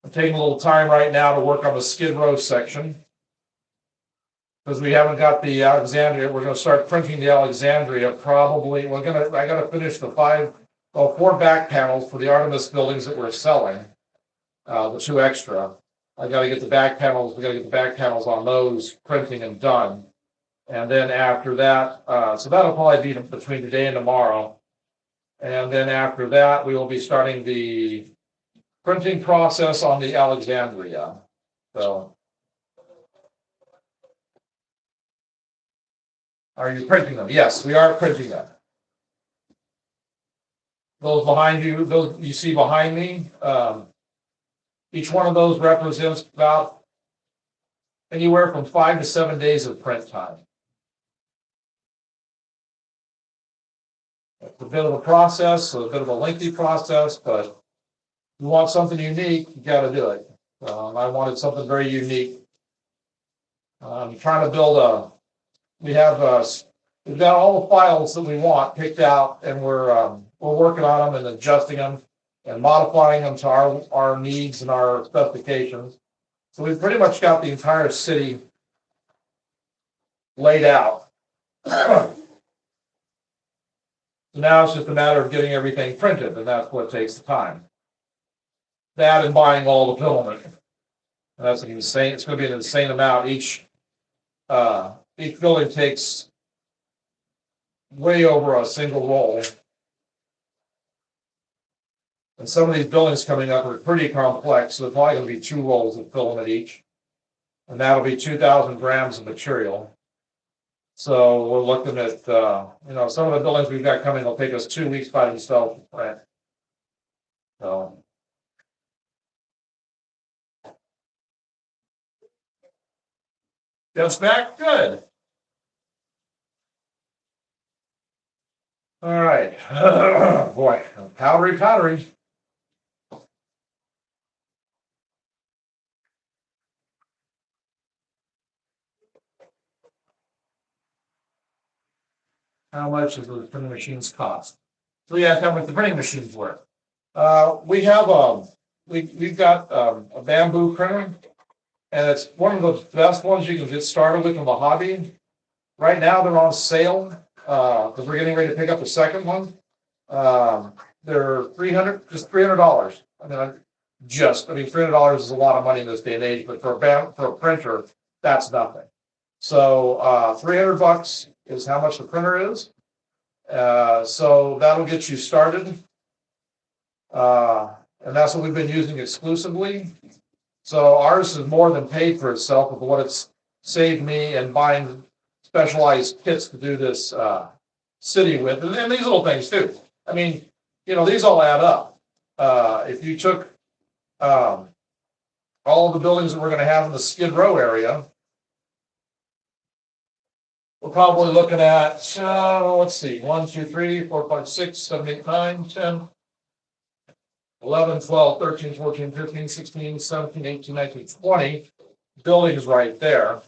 I'm taking a little time right now to work on the Skid Row section. Because we haven't got the Alexandria, we're gonna start printing the Alexandria probably, I gotta finish the 4 back panels for the Artemis buildings that we're selling. The 2 extra. I gotta get the back panels, we gotta get the back panels on those printing and done. And then after that, so that'll probably be between today and tomorrow. And then after that, we will be starting the printing process on the Alexandria. So. Are you printing them? Yes, we are printing them. Those behind you, those you see behind me, each one of those represents about anywhere from 5 to 7 days of print time. It's a bit of a process, a bit of a lengthy process, but if you want something unique, you got to do it. I wanted something very unique. I'm trying to build we've got all the files that we want picked out, and we're working on them and adjusting them and modifying them to our needs and our specifications. So we've pretty much got the entire city laid out. So now it's just a matter of getting everything printed, and that's what takes the time. That and buying all the filament. And that's insane. It's going to be an insane amount. Each building takes way over a single roll. And some of these buildings coming up are pretty complex, so there's probably going to be 2 rolls of filament each. And that'll be 2,000 grams of material. So we're looking at, some of the buildings we've got coming will take us 2 weeks by themselves to print. So. Just back? Good. All right. Boy, powdery. How much does the printing machines cost? So yeah, how much the printing machines work. We have we've got a bamboo printer, and it's one of the best ones you can get started with in the hobby. Right now they're on sale because we're getting ready to pick up the second one. They're $300. I mean, $300 is a lot of money in this day and age, but for a printer, that's nothing. So $300 is how much the printer is. So that'll get you started. And that's what we've been using exclusively. So ours is more than paid for itself with what it's saved me and buying specialized kits to do this city with, and these little things too. I mean, these all add up. If you took all of the buildings that we're going to have in the Skid Row area, we're probably looking at, let's see, 1, 2, 3, 4, 5, 6, 7, 8, 9, 10, 11, 12, 13, 14, 15, 16, 17, 18, 19, 20 buildings right there.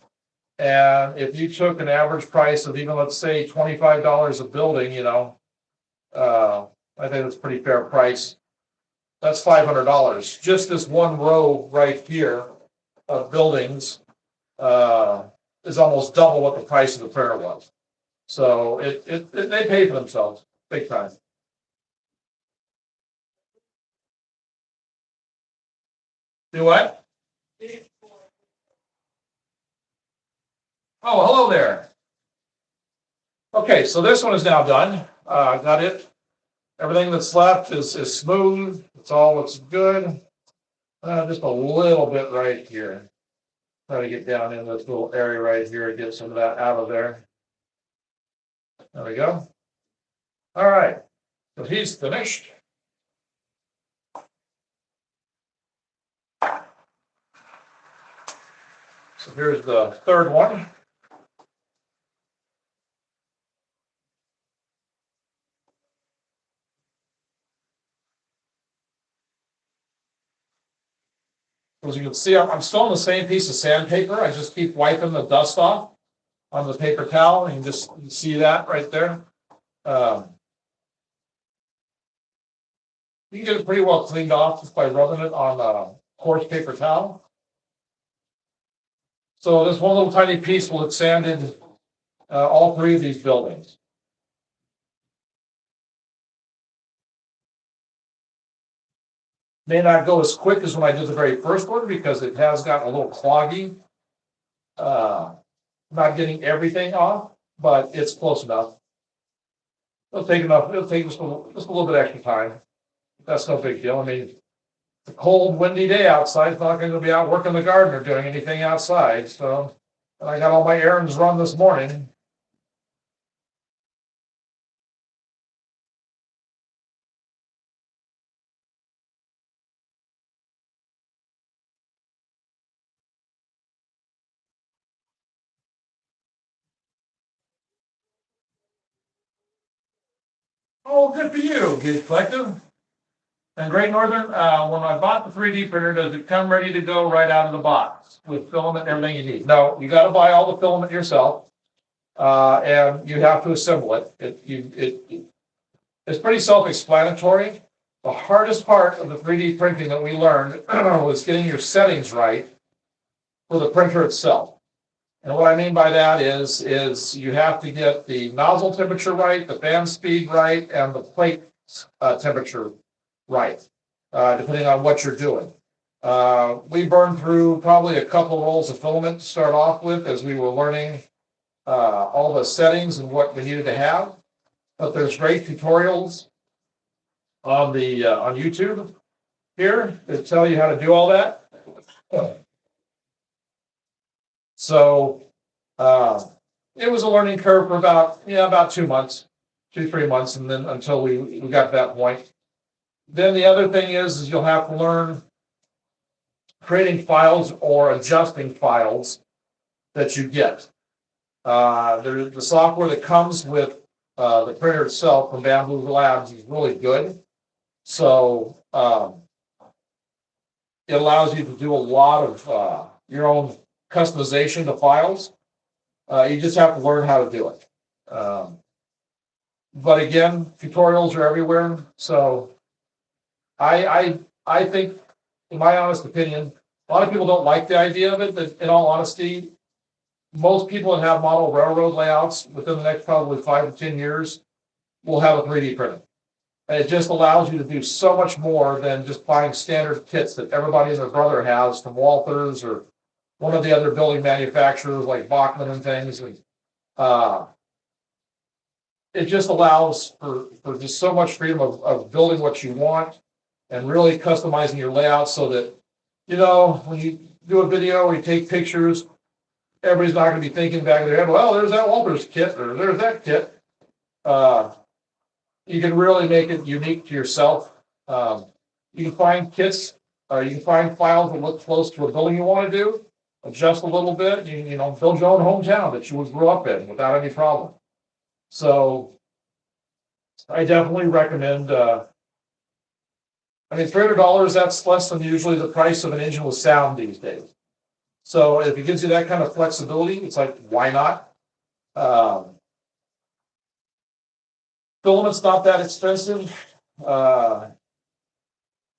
And if you took an average price of even, let's say, $25 a building, I think that's a pretty fair price. That's $500. Just this one row right here of buildings is almost double what the price of the printer was. So they pay for themselves big time. Do what? Oh, hello there. Okay, so this one is now done. Got it. Everything that's left is smooth. It's all looks good. Just a little bit right here. Try to get down in this little area right here and get some of that out of there. There we go. All right. So he's finished. So here's the third one. So as you can see, I'm still on the same piece of sandpaper. I just keep wiping the dust off on the paper towel. You can just see that right there. You can get it pretty well cleaned off just by rubbing it on a coarse paper towel. So this one little tiny piece will have sanded all three of these buildings. May not go as quick as when I did the very first one because it has gotten a little cloggy. Not getting everything off, but it's close enough. It'll take just a little bit extra time. That's no big deal. I mean, it's a cold, windy day outside. It's not going to be out working the garden or doing anything outside. So, and I got all my errands run this morning. Oh, good for you, Gate Collective. And Great Northern, when I bought the 3D printer, does it come ready to go right out of the box with filament and everything you need? No, you got to buy all the filament yourself, and you have to assemble it. It's pretty self-explanatory. The hardest part of the 3D printing that we learned was getting your settings right for the printer itself. And what I mean by that is you have to get the nozzle temperature right, the fan speed right, and the plate temperature right, depending on what you're doing. We burned through probably a couple rolls of filament to start off with as we were learning all the settings and what we needed to have. But there's great tutorials on YouTube here that tell you how to do all that. So it was a learning curve for about 2 months, 3 months, and then until we got to that point. Then the other thing is you'll have to learn creating files or adjusting files that you get. The software that comes with the printer itself from Bamboo Labs is really good. So it allows you to do a lot of your own customization to files. You just have to learn how to do it. But again, tutorials are everywhere. So I think, in my honest opinion, a lot of people don't like the idea of it, but in all honesty, most people that have model railroad layouts within the next probably 5 to 10 years will have a 3D printer. And it just allows you to do so much more than just buying standard kits that everybody and their brother has from Walthers or one of the other building manufacturers like Bachman and things. And it just allows for just so much freedom of building what you want and really customizing your layout so that, when you do a video or you take pictures, everybody's not going to be thinking back in their head, well, there's that Walters kit or there's that kit. You can really make it unique to yourself. You can find kits, you can find files that look close to a building you want to do, adjust a little bit, build your own hometown that you would grow up in without any problem. So I definitely recommend, $300, that's less than usually the price of an engine with sound these days. So if it gives you that kind of flexibility, it's like, why not? Filament's not that expensive.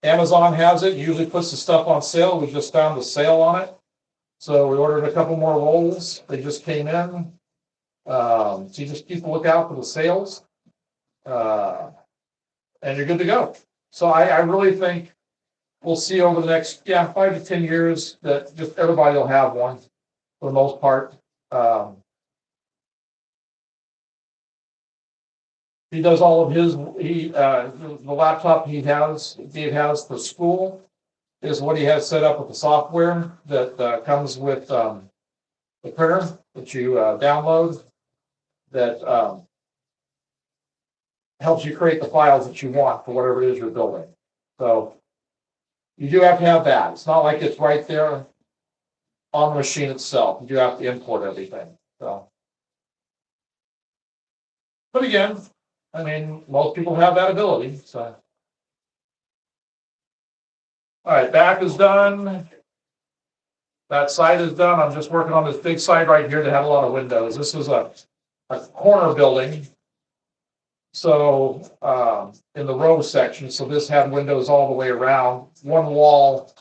Amazon has it, usually puts the stuff on sale. We just found the sale on it. So we ordered a couple more rolls. They just came in. So you just keep a lookout for the sales. And you're good to go. So I really think we'll see over the next 5 to 10 years that just everybody will have one for the most part. He does all of his. The laptop Dave has for school is what he has set up with the software that comes with the printer that you download that helps you create the files that you want for whatever it is you're building. So you do have to have that. It's not like it's right there on the machine itself. You do have to import everything. So, but again, most people have that ability. So, all right, back is done. that side is done. I'm just working on this big side right here that had a lot of windows. This is a corner building. So, in the row section, so this had windows all the way around. One wall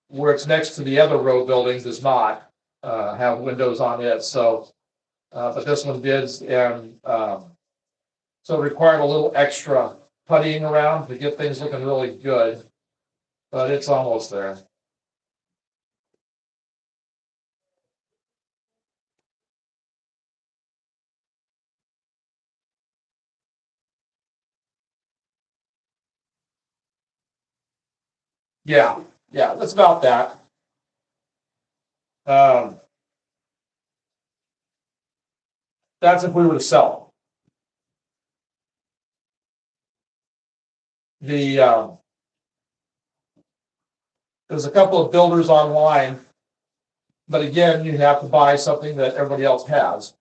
where it's next to the other row building does not, have windows on it. So, but this one did, and, so it required a little extra puttying around to get things looking really good, but it's almost there. Yeah, that's about that. That's if we were to sell them. There's a couple of builders online, but again, you have to buy something that everybody else has.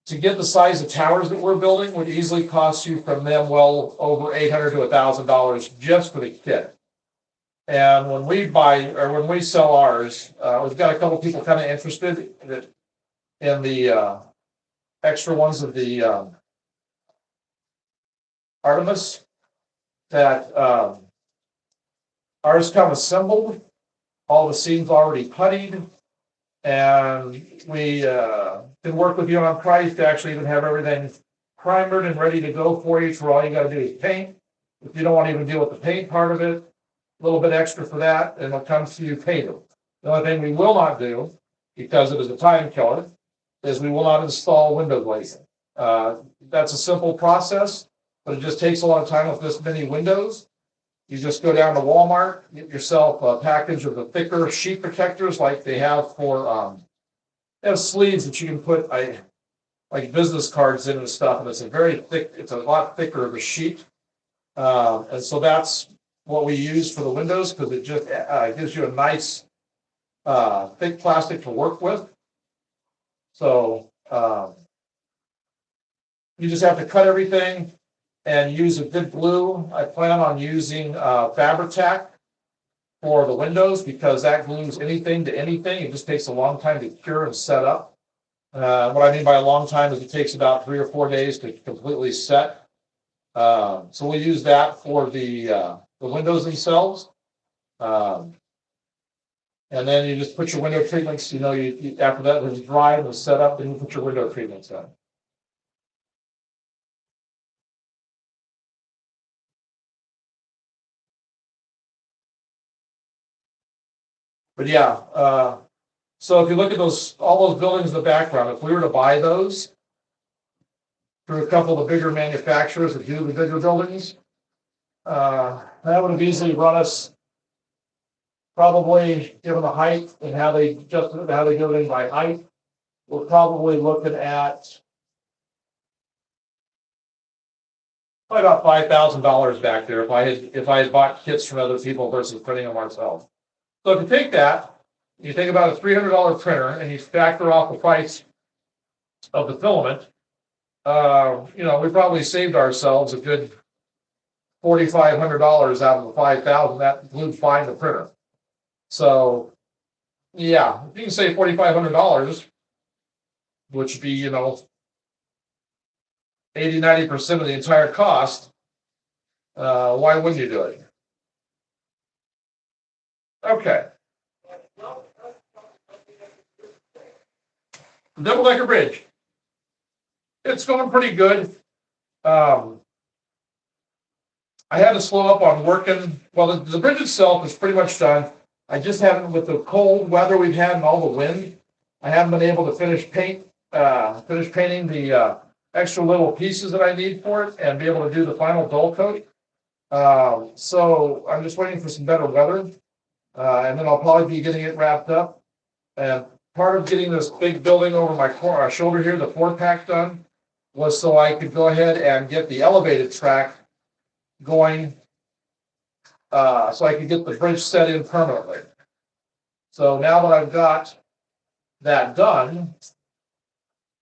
To get the size of towers that we're building would easily cost you from them well over $800 to $1,000 just for the kit. And when we buy or when we sell ours, we've got a couple people kind of interested in the extra ones of the Artemis that ours come assembled, all the seams already puttied, and we can work with you on price to actually even have everything primered and ready to go for you. So all you got to do is paint. If you don't want to even deal with the paint part of it, a little bit extra for that, and it'll come to you painted. The only thing we will not do, because it is a time killer, is we will not install window glazing. That's a simple process, but it just takes a lot of time with this many windows. You just go down to Walmart, get yourself a package of the thicker sheet protectors like they have for, they have sleeves that you can put like business cards in and stuff, and it's a very thick, it's a lot thicker of a sheet. And so that's what we use for the windows, because it just gives you a nice thick plastic to work with. So you just have to cut everything and use a good glue. I plan on using Fabri-Tac for the windows because that glues anything to anything. It just takes a long time to cure and set up. What I mean by a long time is it takes about 3 or 4 days to completely set. So we'll use that for the windows themselves. And then you just put your window treatments, you after that it's dry and it's set up, then you put your window treatments in. But yeah, so if you look at all those buildings in the background, if we were to buy those through a couple of the bigger manufacturers that do the bigger buildings, that would have easily run us, probably given the height and how they do everything by height, we're probably looking at probably about $5,000 back there if I had bought kits from other people versus printing them ourselves. So if you take that, you think about a $300 printer and you factor off the price of the filament, we probably saved ourselves a good $4,500 out of the $5,000. That includes buying the printer. So, yeah, if you can save $4,500, which would be 80-90% of the entire cost, why wouldn't you do it? Okay. Double-decker bridge. It's going pretty good. I had to slow up on working. Well, the bridge itself is pretty much done. I just haven't, with the cold weather we've had and all the wind, I haven't been able to finish painting the extra little pieces that I need for it and be able to do the final dull coat. So I'm just waiting for some better weather, and then I'll probably be getting it wrapped up. And part of getting this big building over my shoulder here, the 4-pack done, was so I could go ahead and get the elevated track going, so I could get the bridge set in permanently. So now that I've got that done,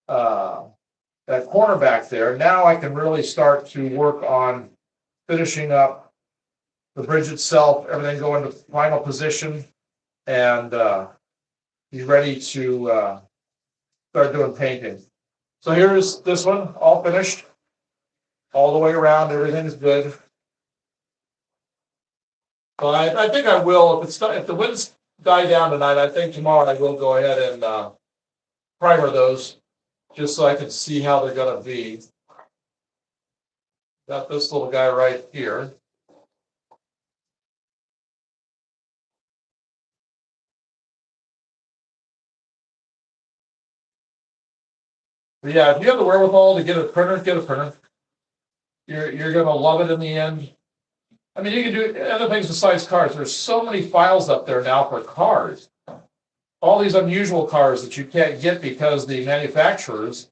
that corner back there, now I can really start to work on finishing up the bridge itself, everything go into final position, and be ready to start doing painting. So here's this one, all finished, all the way around. Everything's good. So I think I will, if the winds die down tonight, I think tomorrow I will go ahead and primer those, just so I can see how they're gonna be. Got this little guy right here. But yeah, if you have the wherewithal to get a printer, get a printer. You're gonna love it in the end. I mean, you can do other things besides cars. There's so many files up there now for cars. All these unusual cars that you can't get because the manufacturers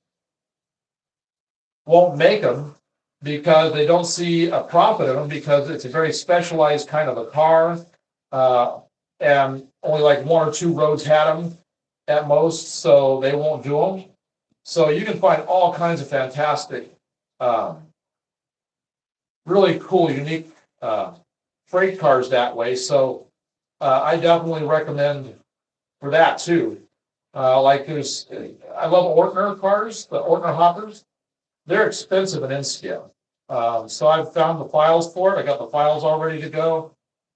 won't make them, because they don't see a profit in them, because it's a very specialized kind of a car. And only like one or two roads had them at most, so they won't do them. So you can find all kinds of fantastic, really cool, unique freight cars that way. So I definitely recommend for that too. Like I love Ortner cars, the Ortner hoppers. They're expensive and in scale. So I've found the files for it. I got the files all ready to go.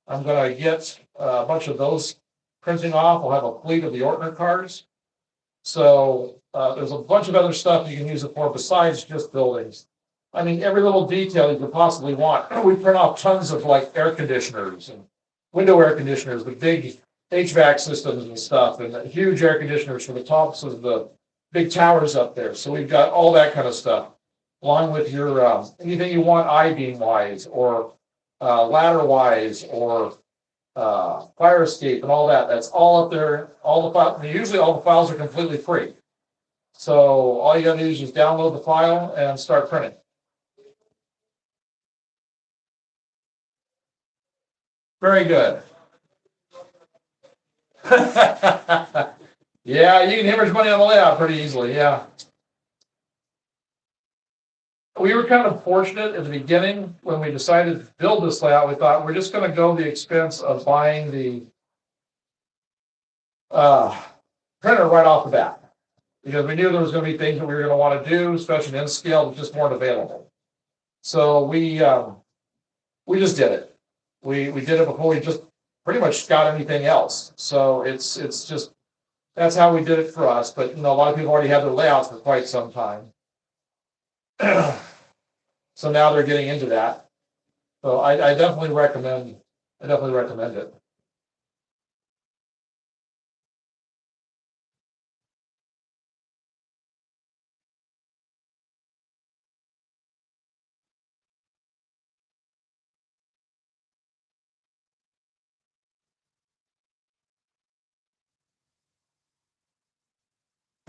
I'm gonna get a bunch of those printing off. We'll have a fleet of the Ortner cars. So there's a bunch of other stuff you can use it for besides just buildings. I mean, every little detail you could possibly want. We print off tons of like air conditioners and window air conditioners, the big HVAC systems and stuff, and the huge air conditioners for the tops of the big towers up there. So we've got all that kind of stuff, along with your anything you want I-beam wise or ladder wise or fire escape and all that. That's all up there. All the files. Usually, all the files are completely free. So all you got to do is just download the file and start printing. Very good. Yeah, you can hemorrhage money on the layout pretty easily. Yeah. We were kind of fortunate at the beginning when we decided to build this layout. We thought we're just going to go the expense of buying the printer right off the bat, because we knew there was going to be things that we were going to want to do, especially in scale, that just weren't available. So we just did it. We did it before we just pretty much got anything else. So it's just that's how we did it for us. But a lot of people already had their layouts for quite some time. So now they're getting into that. So I definitely recommend. I definitely recommend it.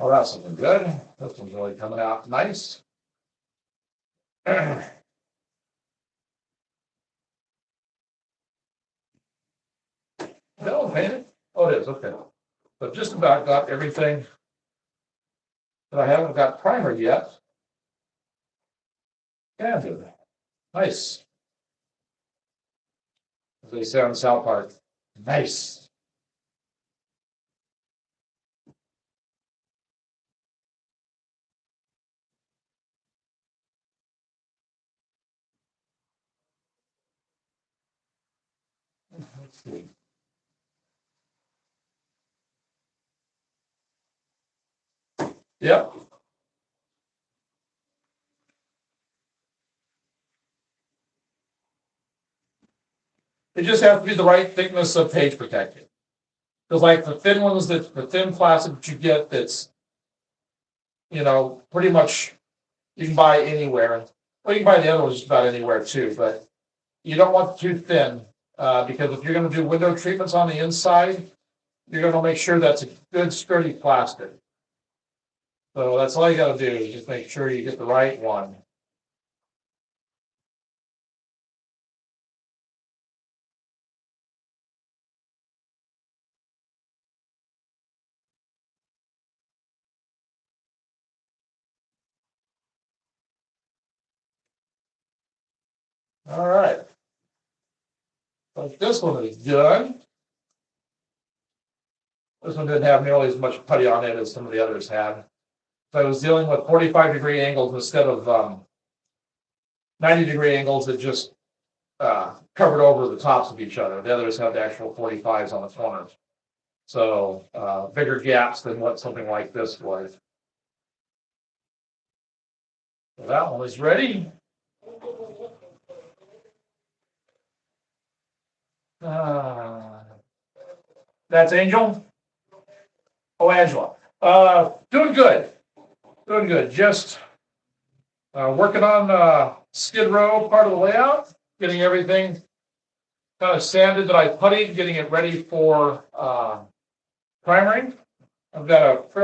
Oh, that's looking good. This one's really coming out nice. No, painted? Oh, it is. Okay. So just about got everything that I haven't got primer yet. Yeah, good. Nice. As they say on South Park. Nice. Let's see. Yep. It just has to be the right thickness of page protected. Because like the thin ones, the thin plastic that you get, that's pretty much you can buy anywhere. Well, you can buy the other ones just about anywhere too, but you don't want too thin, because if you're going to do window treatments on the inside, you're going to make sure that's a good sturdy plastic. So that's all you got to do is just make sure you get the right one. All right. So this one is done. This one didn't have nearly as much putty on it as some of the others had. So I was dealing with 45-degree angles instead of 90-degree angles that just covered over the tops of each other. The others have the actual 45s on the corners. So bigger gaps than what something like this was. So that one is ready. That's Angel. Oh, Angela. Doing good. Doing good. Just working on Skid Row part of the layout, getting everything kind of sanded that I puttied, getting it ready for primering. I've got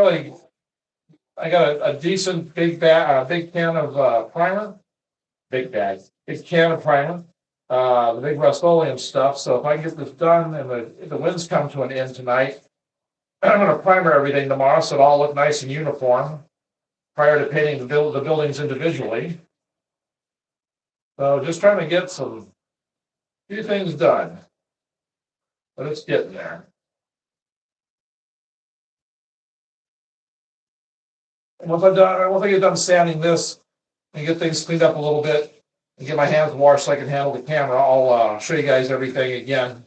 a decent big can of primer, big can of primer, the big Rust-Oleum stuff. So if I get this done and the winds come to an end tonight, I'm going to primer everything tomorrow so it all look nice and uniform prior to painting the buildings individually. So just trying to get few things done, but it's getting there. And once I get done sanding this and get things cleaned up a little bit and get my hands washed so I can handle the camera, I'll show you guys everything again.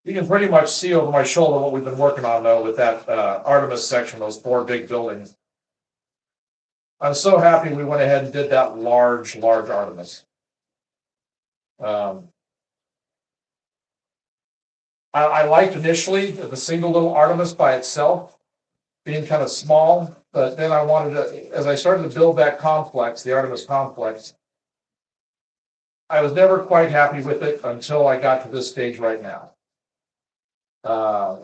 You can pretty much see over my shoulder what we've been working on though with that Artemis section, those 4 big buildings. I'm so happy we went ahead and did that large Artemis. I liked initially the single little Artemis by itself being kind of small, but then I wanted to, as I started to build that complex, the Artemis complex, I was never quite happy with it until I got to this stage right now.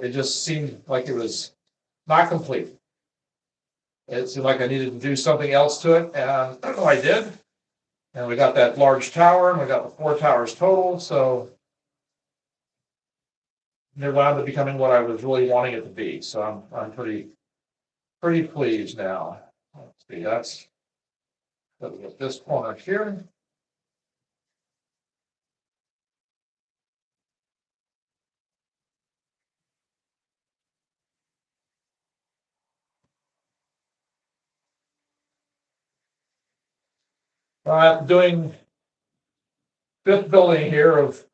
It just seemed like it was not complete. It seemed like I needed to do something else to it, and I did. And we got that large tower, and we got the 4 towers total, so it wound up becoming what I was really wanting it to be. So I'm pretty pleased now. Let's see, let's get this corner here. I'm doing 5th building here of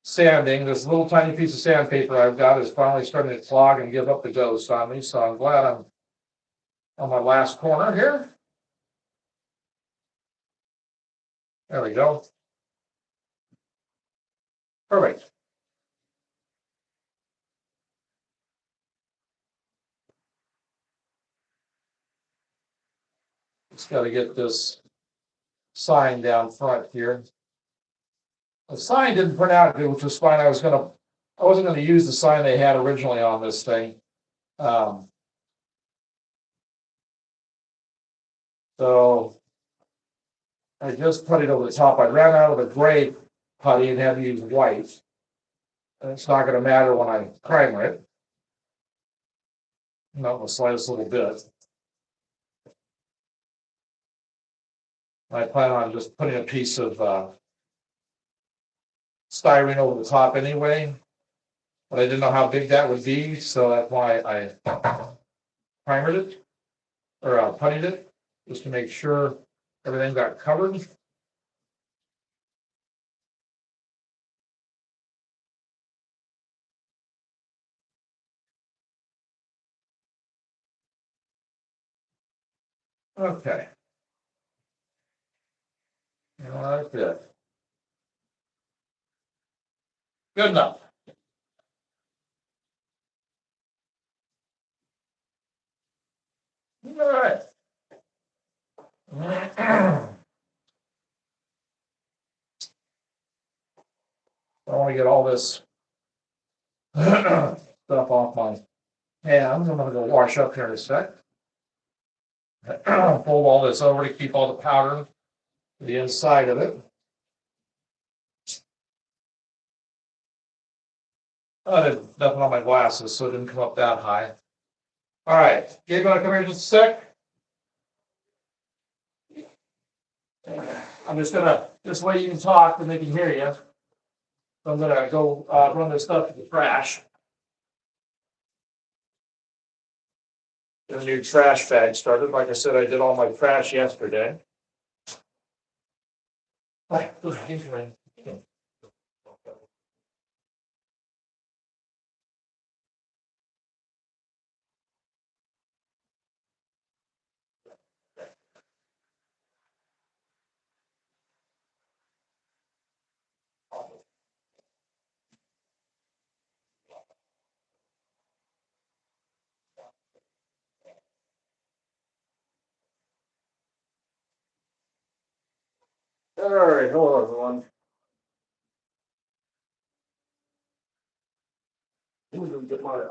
sanding. This little tiny piece of sandpaper I've got is finally starting to clog and give up the ghost on me. So I'm glad I'm on my last corner here. There we go. Perfect. Just got to get this sign down front here. The sign didn't print out good, which was fine. I wasn't going to use the sign they had originally on this thing. So I just put it over the top. I ran out of the gray putty and had to use white. And it's not going to matter when I primer it. Not the slightest little bit. I plan on just putting a piece of styrene over the top anyway, but I didn't know how big that would be, so that's why I primered it, or puttied it, just to make sure everything got covered. Okay. Like that. Good enough. All right. I want to get all this stuff off my hands. I'm going to go wash up here in a sec. Fold all this over to keep all the powder to the inside of it. I did nothing on my glasses, so it didn't come up that high. All right, Gabe, want to come here just a sec? I'm just gonna, this way you can talk and they can hear you. So I'm gonna go run this stuff to the trash. The new trash bag started. Like I said, I did all my trash yesterday. All right, hello everyone.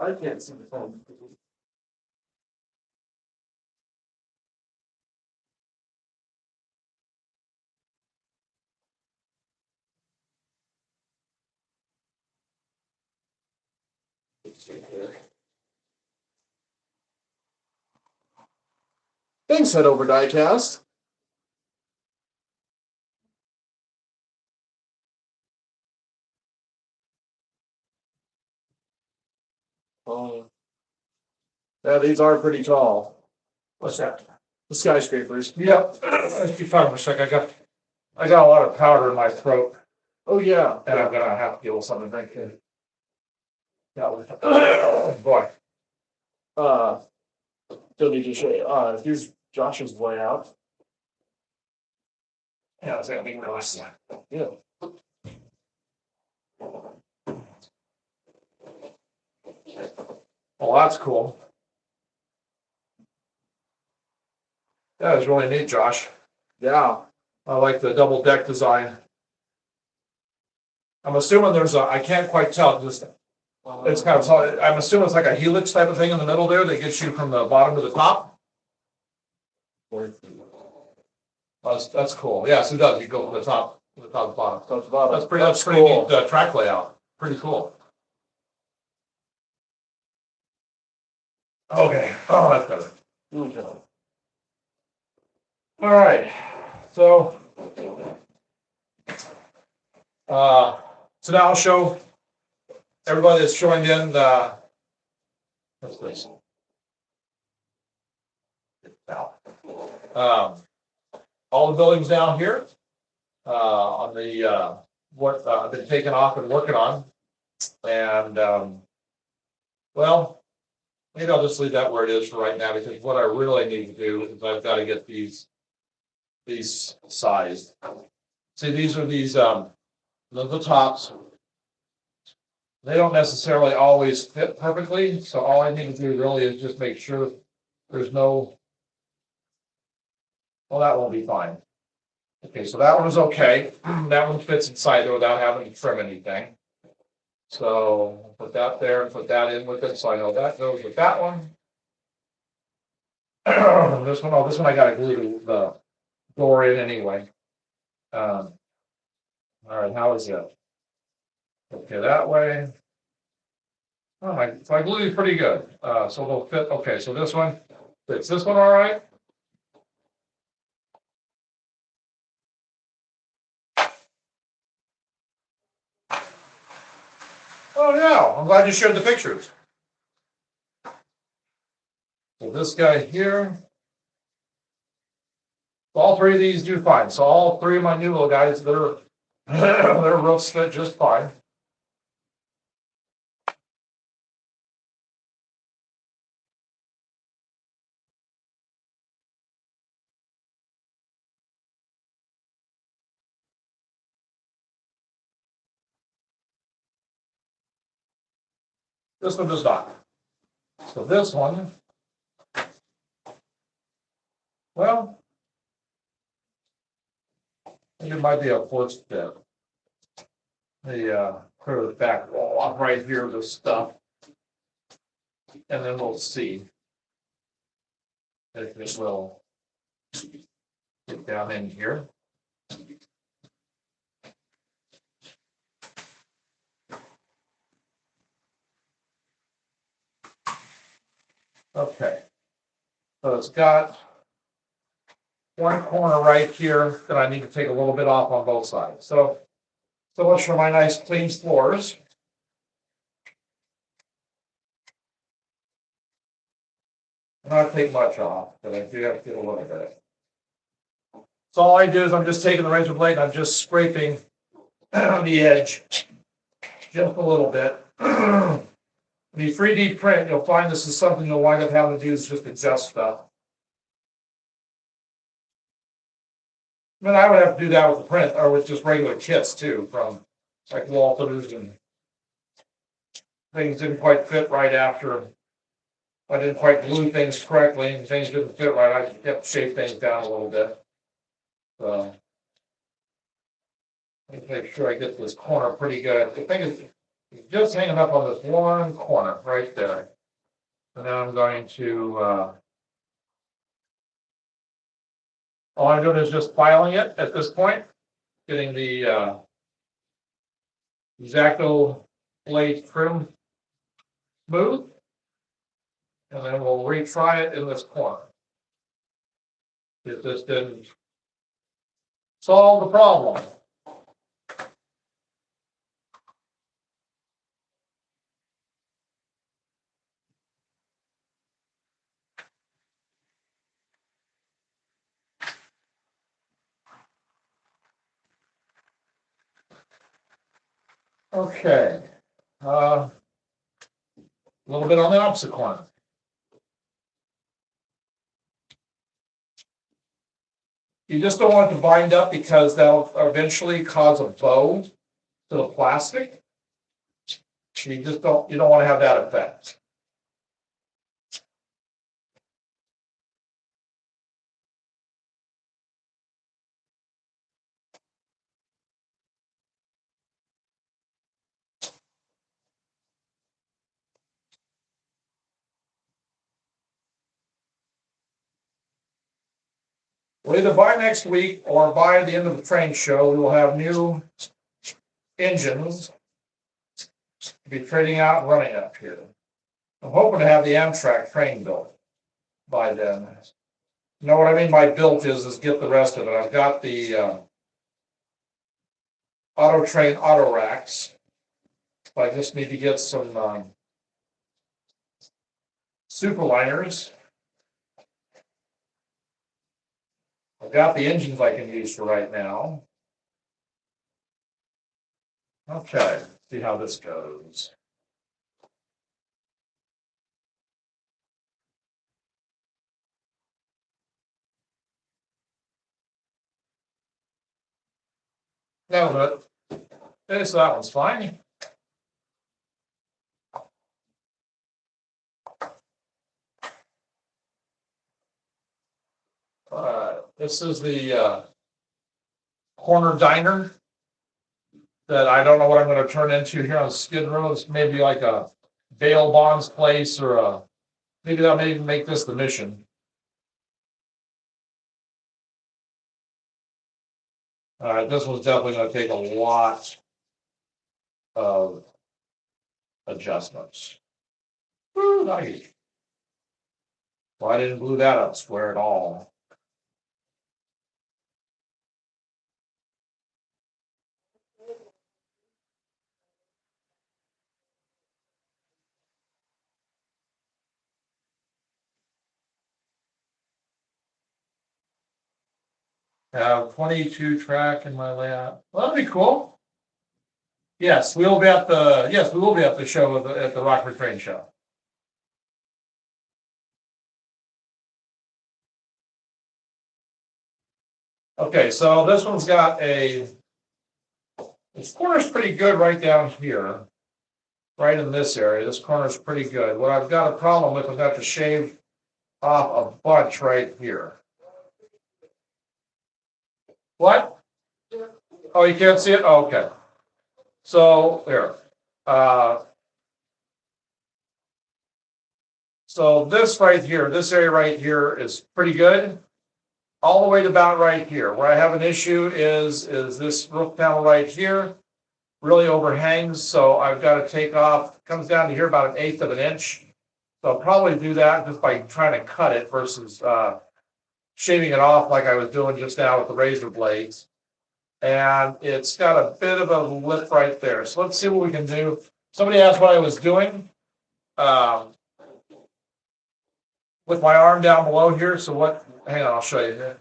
I can't see the phone. Thanks, head over diecast. Yeah, these are pretty tall. What's that? The skyscrapers. Yep. If you talk for a sec, I got a lot of powder in my throat, Oh yeah. and I'm gonna have to deal with something to drink in. Yeah, boy. Don't need to show you. Here's Josh's layout. Yeah, I was gonna be nice. Yeah. Well, that's cool. That was really neat, Josh. Yeah. I like the double deck design. I'm assuming I can't quite tell, just, it's kind of, I'm assuming it's like a helix type of thing in the middle there that gets you from the bottom to the top. That's cool. Yes, it does. You go from the top to the top to the bottom. Top to bottom. That's pretty cool. neat track layout. Pretty cool. Okay. Oh, that's better. Okay. All right. So, so now I'll show everybody that's joined in what's this? All the buildings down here on the what I've been taking off and working on, and well, maybe I'll just leave that where it is for right now, because what I really need to do is I've got to get these sized. See, these are the tops. They don't necessarily always fit perfectly, so all I need to do really is just make sure there's no. Well, that won't be fine. Okay, so that one is okay. That one fits inside there without having to trim anything. So put that there and put that in with it, so I know that goes with that one. This one I gotta glue the door in anyway. All right, how is it? Okay, that way. Oh, so I glue these pretty good. So they'll fit. Okay, so this one fits. This one all right? Oh yeah, I'm glad you showed the pictures. So this guy here. All three of these do fine. So all three of my new little guys, their roofs fit just fine. This one does not. So this one, well, it might be a forced fit. The clear the back wall off right here with this stuff, and then we'll see if it will get down in here. Okay, so it's got one corner right here that I need to take a little bit off on both sides. So much for my nice clean floors. not take much off, but I do have to get a little bit. So all I do is I'm just taking the razor blade and I'm just scraping on the edge just a little bit. When you 3D print, you'll find this is something you'll wind up having to do is just adjust stuff. I mean, I would have to do that with the print or with just regular kits too, from like Walters, and things didn't quite fit right after. I didn't quite glue things correctly and things didn't fit right. I kept shape things down a little bit. So let me make sure I get this corner pretty good. The thing is, it's just hanging up on this one corner right there. And then I'm going to, all I'm doing is just filing it at this point, getting the X-Acto blade trim smooth. And then we'll retry it in this corner. If this didn't solve the problem. Okay. A little bit on the opposite corner. You just don't want it to bind up because that'll eventually cause a bow to the plastic. You don't want to have that effect. We'll either buy next week or by the end of the train show, we will have new engines to be trading out and running up here. I'm hoping to have the Amtrak train built by then. You know what I mean by built is get the rest of it. I've got the auto train auto racks. I just need to get some superliners. I've got the engines I can use for right now. Okay, see how this goes. No, but this that one's fine. This is the corner diner that I don't know what I'm going to turn into here on Skid Row. It's maybe like a bail bonds place or a, maybe that'll maybe make this the mission. All right, this one's definitely going to take a lot of adjustments. Ooh, nice. Well, I didn't glue that up square at all. I have 22 track in my layout. Well, that'd be cool. Yes, we will be at the show at the Rockford Train Show. Okay, so this one's got this corner's pretty good right down here, right in this area. This corner's pretty good. What I've got a problem with, I've got to shave off a bunch right here. What? Oh, you can't see it? Oh, okay. So there. So this right here, this area right here is pretty good. All the way to about right here. Where I have an issue is this roof panel right here really overhangs. So I've got to take off, comes down to here about 1/8 of an inch. So I'll probably do that just by trying to cut it versus shaving it off like I was doing just now with the razor blades. And it's got a bit of a lip right there. So let's see what we can do. Somebody asked what I was doing. with my arm down below here. So what, hang on, I'll show you here.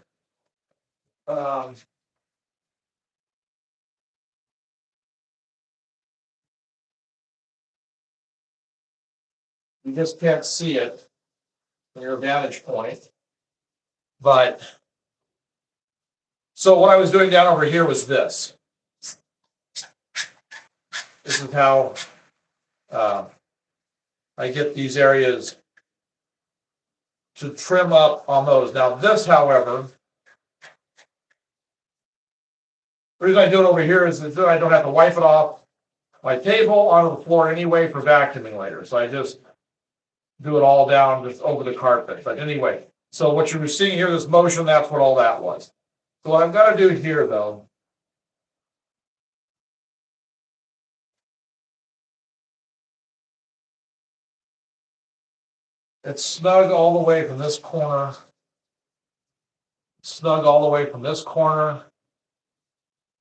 You just can't see it from your vantage point. But, so what I was doing down over here was this. This is how I get these areas to trim up on those. Now this, however, the reason I do it over here is that I don't have to wipe it off my table onto the floor anyway for vacuuming later. So I just do it all down just over the carpet. But anyway, so what you were seeing here, this motion, that's what all that was. So what I've got to do here, though, it's snug all the way from this corner, snug all the way from this corner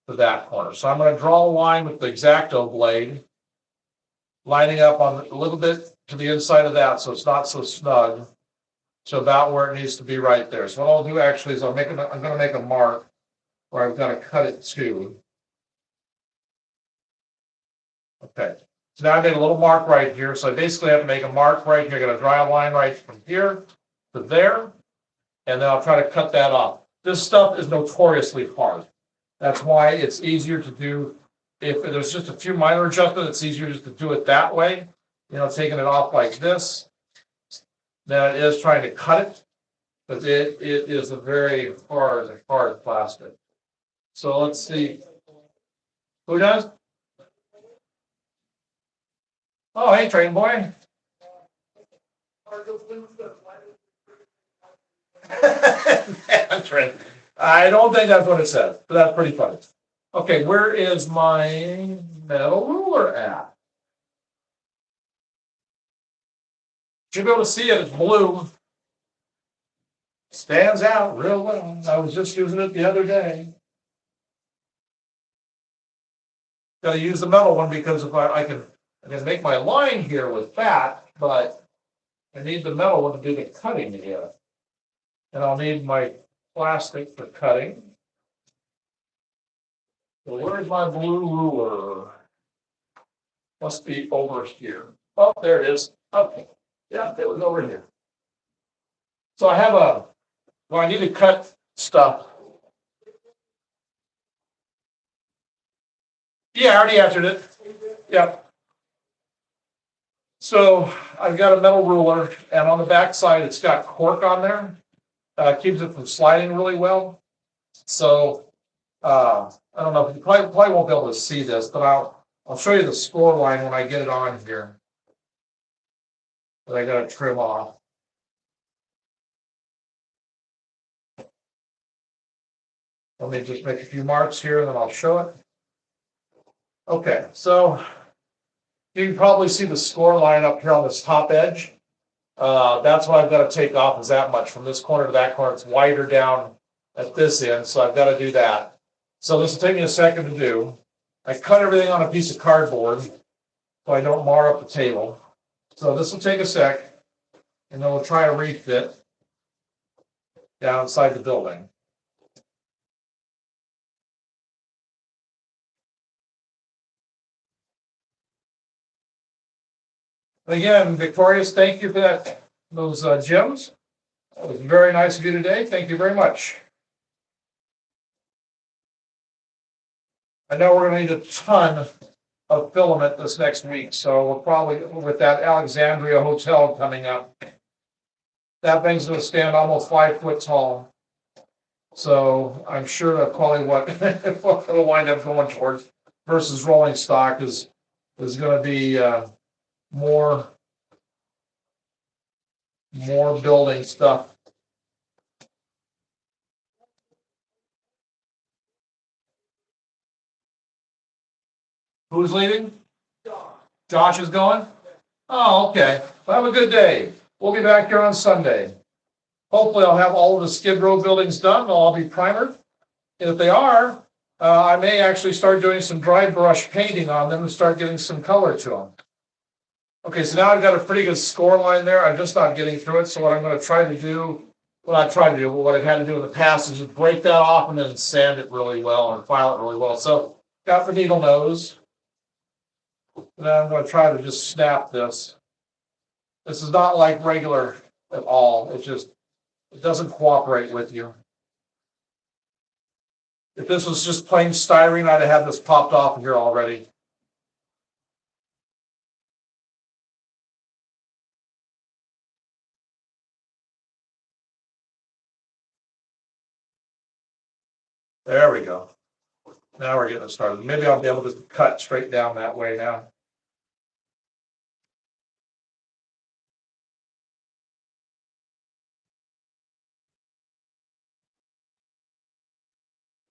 to that corner. So I'm going to draw a line with the X-Acto blade, lining up on a little bit to the inside of that, so it's not so snug. So about where it needs to be right there. So what I'll do actually is I'm going to make a mark where I've got to cut it to. Okay. So now I made a little mark right here. So I basically have to make a mark right here. I'm going to draw a line right from here to there, and then I'll try to cut that off. This stuff is notoriously hard. That's why it's easier to do. If there's just a few minor adjustments, it's easier just to do it that way. You know, taking it off like this. Than it is trying to cut it, but it is a very hard plastic. So let's see. Who does? Oh, hey, train boy. I don't think that's what it says, but that's pretty funny. Okay, where is my metal ruler at? Should be able to see it. It's blue. Stands out real well. I was just using it the other day. Got to use the metal one because if I can make my line here with that, but I need the metal one to do the cutting here. And I'll need my plastic for cutting. So where's my blue ruler? Must be over here. Oh, there it is. Okay. Yeah, it was over here. So I have I need to cut stuff. Yeah, I already answered it. Yeah. So I've got a metal ruler, and on the back side, it's got cork on there. Keeps it from sliding really well. So I don't know if you probably won't be able to see this, but I'll show you the score line when I get it on here. That I got to trim off. Let me just make a few marks here, and then I'll show it. Okay, so you can probably see the score line up here on this top edge. That's what I've got to take off, is that much. From this corner to that corner, it's wider down at this end, so I've got to do that. So this will take me a second to do. I cut everything on a piece of cardboard so I don't mar up the table. So this will take a sec, and then we'll try a refit down inside the building. Again, Victorious, thank you for those gems. That was very nice of you today. Thank you very much. I know we're going to need a ton of filament this next week, so we'll probably, with that Alexandria Hotel coming up, that thing's going to stand almost 5 foot tall. So I'm sure that's probably what it'll wind up going towards versus rolling stock is going to be more building stuff. Who's leaving? Josh is going? Oh, okay. Well, have a good day. We'll be back here on Sunday. Hopefully I'll have all of the Skid Row buildings done. They'll all be primered. And if they are, I may actually start doing some dry brush painting on them and start getting some color to them. Okay, so now I've got a pretty good score line there. I'm just not getting through it. So what I'm going to try to do, well, not try to do, but what I've had to do in the past is just break that off and then sand it really well and file it really well. So got the needle nose. Now I'm going to try to just snap this. This is not like regular at all. It doesn't cooperate with you. If this was just plain styrene, I'd have had this popped off here already. There we go. Now we're getting it started. Maybe I'll be able to cut straight down that way now.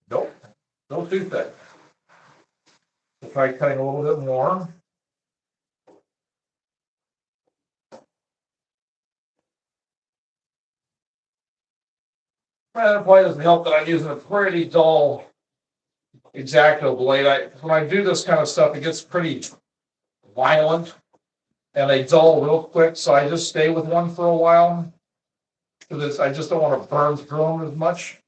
Nope, don't do that. We'll try cutting a little bit more. That probably doesn't help that I'm using a pretty dull X-Acto blade. When I do this kind of stuff, it gets pretty violent and they dull real quick. So I just stay with one for a while because I just don't want to burn through them as much.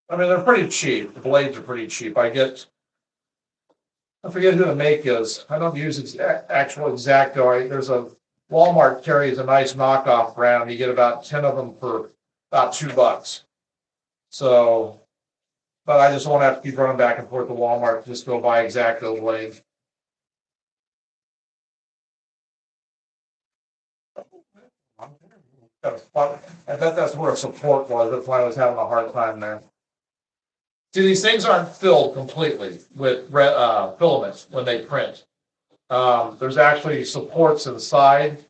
I mean, they're pretty cheap. The blades are pretty cheap. I forget who the make is. I don't use actual X-Acto. There's a Walmart carries a nice knockoff brand. You get about 10 of them for about $2. So, but I just won't have to keep running back and forth to Walmart to just go buy X-Acto blades. I bet that's where support was. That's why I was having a hard time there. See, these things aren't filled completely with filaments when they print. There's actually supports inside,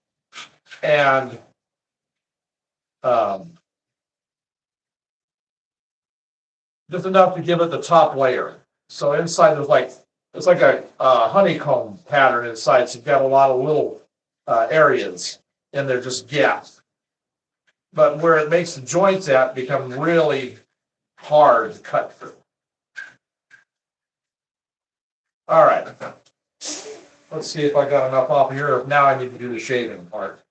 and just enough to give it the top layer. So inside there's it's like a honeycomb pattern inside. So you've got a lot of little areas, and they're just gaps. But where it makes the joints at become really hard to cut through. All right. Let's see if I got enough off here. Now I need to do the shaving part.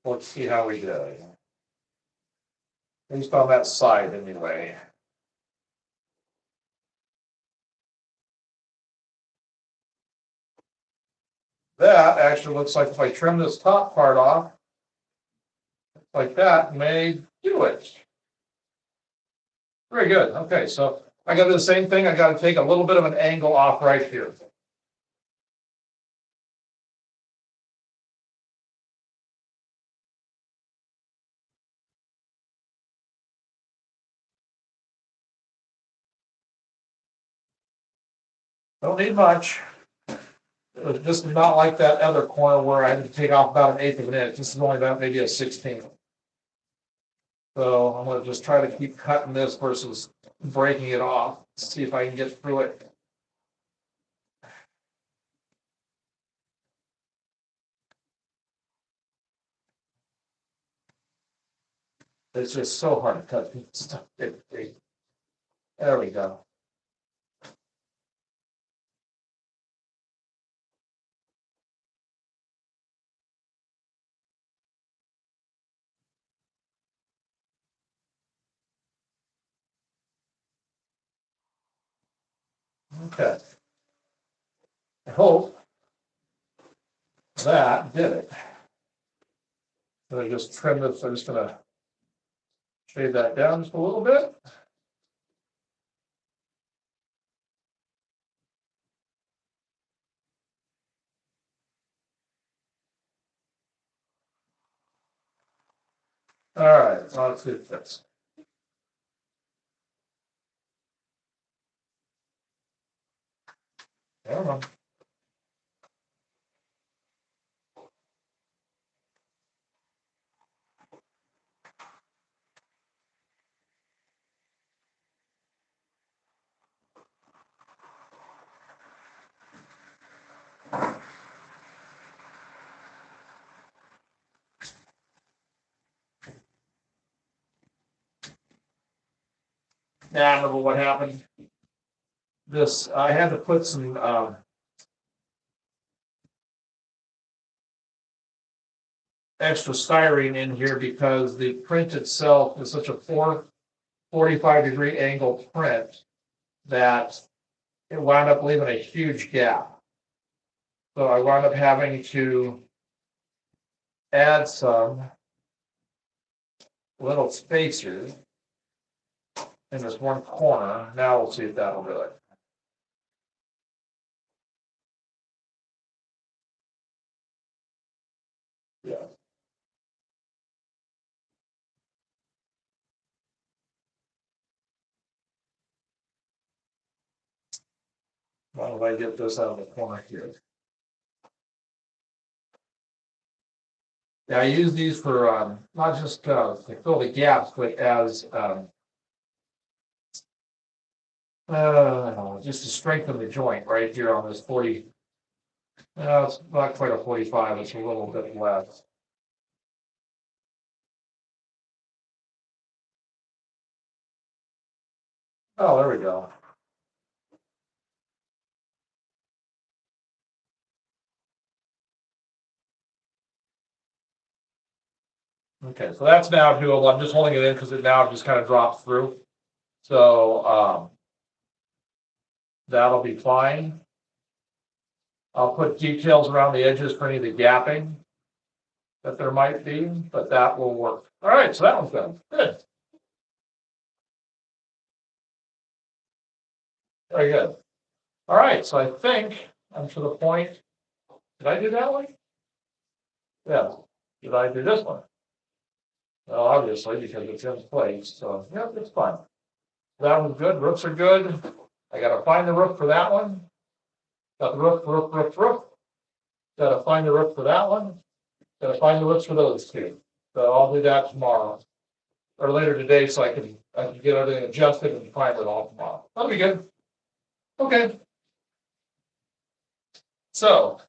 Let's see how we do. Based on that side, anyway. That actually looks like if I trim this top part off, like that, may do it. Very good. Okay, so I got to do the same thing. I got to take a little bit of an angle off right here. Don't need much. This is not like that other corner where I had to take off about 1/8 of an inch. This is only about maybe a 16th. So I'm going to just try to keep cutting this versus breaking it off. See if I can get through it. It's just so hard to cut stuff. There we go. Okay. I hope that did it. So I just trim this. I'm just going to shave that down just a little bit. All right, so let's do this. Come on. Yeah, I remember what happened. I had to put some, extra styrene in here because the print itself is such a 45-degree angle print that it wound up leaving a huge gap. So I wound up having to add some little spacers in this one corner. Now we'll see if that'll do it. Yeah. Why don't I get this out of the corner here? Yeah, I use these for not just to fill the gaps, but as just to strengthen the joint right here on this 40. It's not quite a 45, it's a little bit less. Oh, there we go. Okay, so that's now doable. I'm just holding it in because it now just kind of drops through. So that'll be fine. I'll put details around the edges for any of the gapping that there might be, but that will work. All right, so that one's done. Good. Very good. All right, so I think I'm to the point. Did I do that one? Yeah. Did I do this one? Well, obviously, because it's in place. So, yeah, it's fine. That one's good. Roofs are good. I got to find the roof for that one. Got the roof. Got to find the roof for that one. Got to find the roofs for those two. So I'll do that tomorrow or later today, so I can get everything adjusted and find it all tomorrow. That'll be good. Okay. So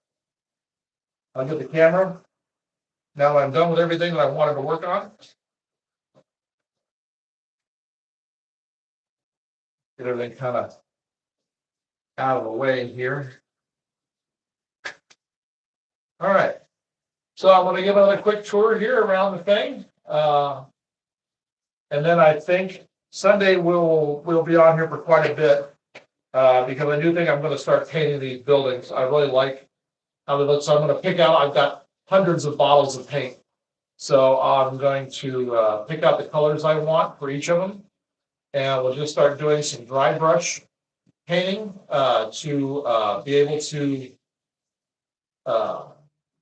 I'll get the camera. Now that I'm done with everything that I wanted to work on. Get everything kind of out of the way here. All right. So I'm going to give another quick tour here around the thing. And then I think Sunday we'll be on here for quite a bit because I do think I'm going to start painting these buildings. I really like how they look. So I'm going to pick out, I've got hundreds of bottles of paint. So I'm going to pick out the colors I want for each of them. And we'll just start doing some dry brush painting to be able to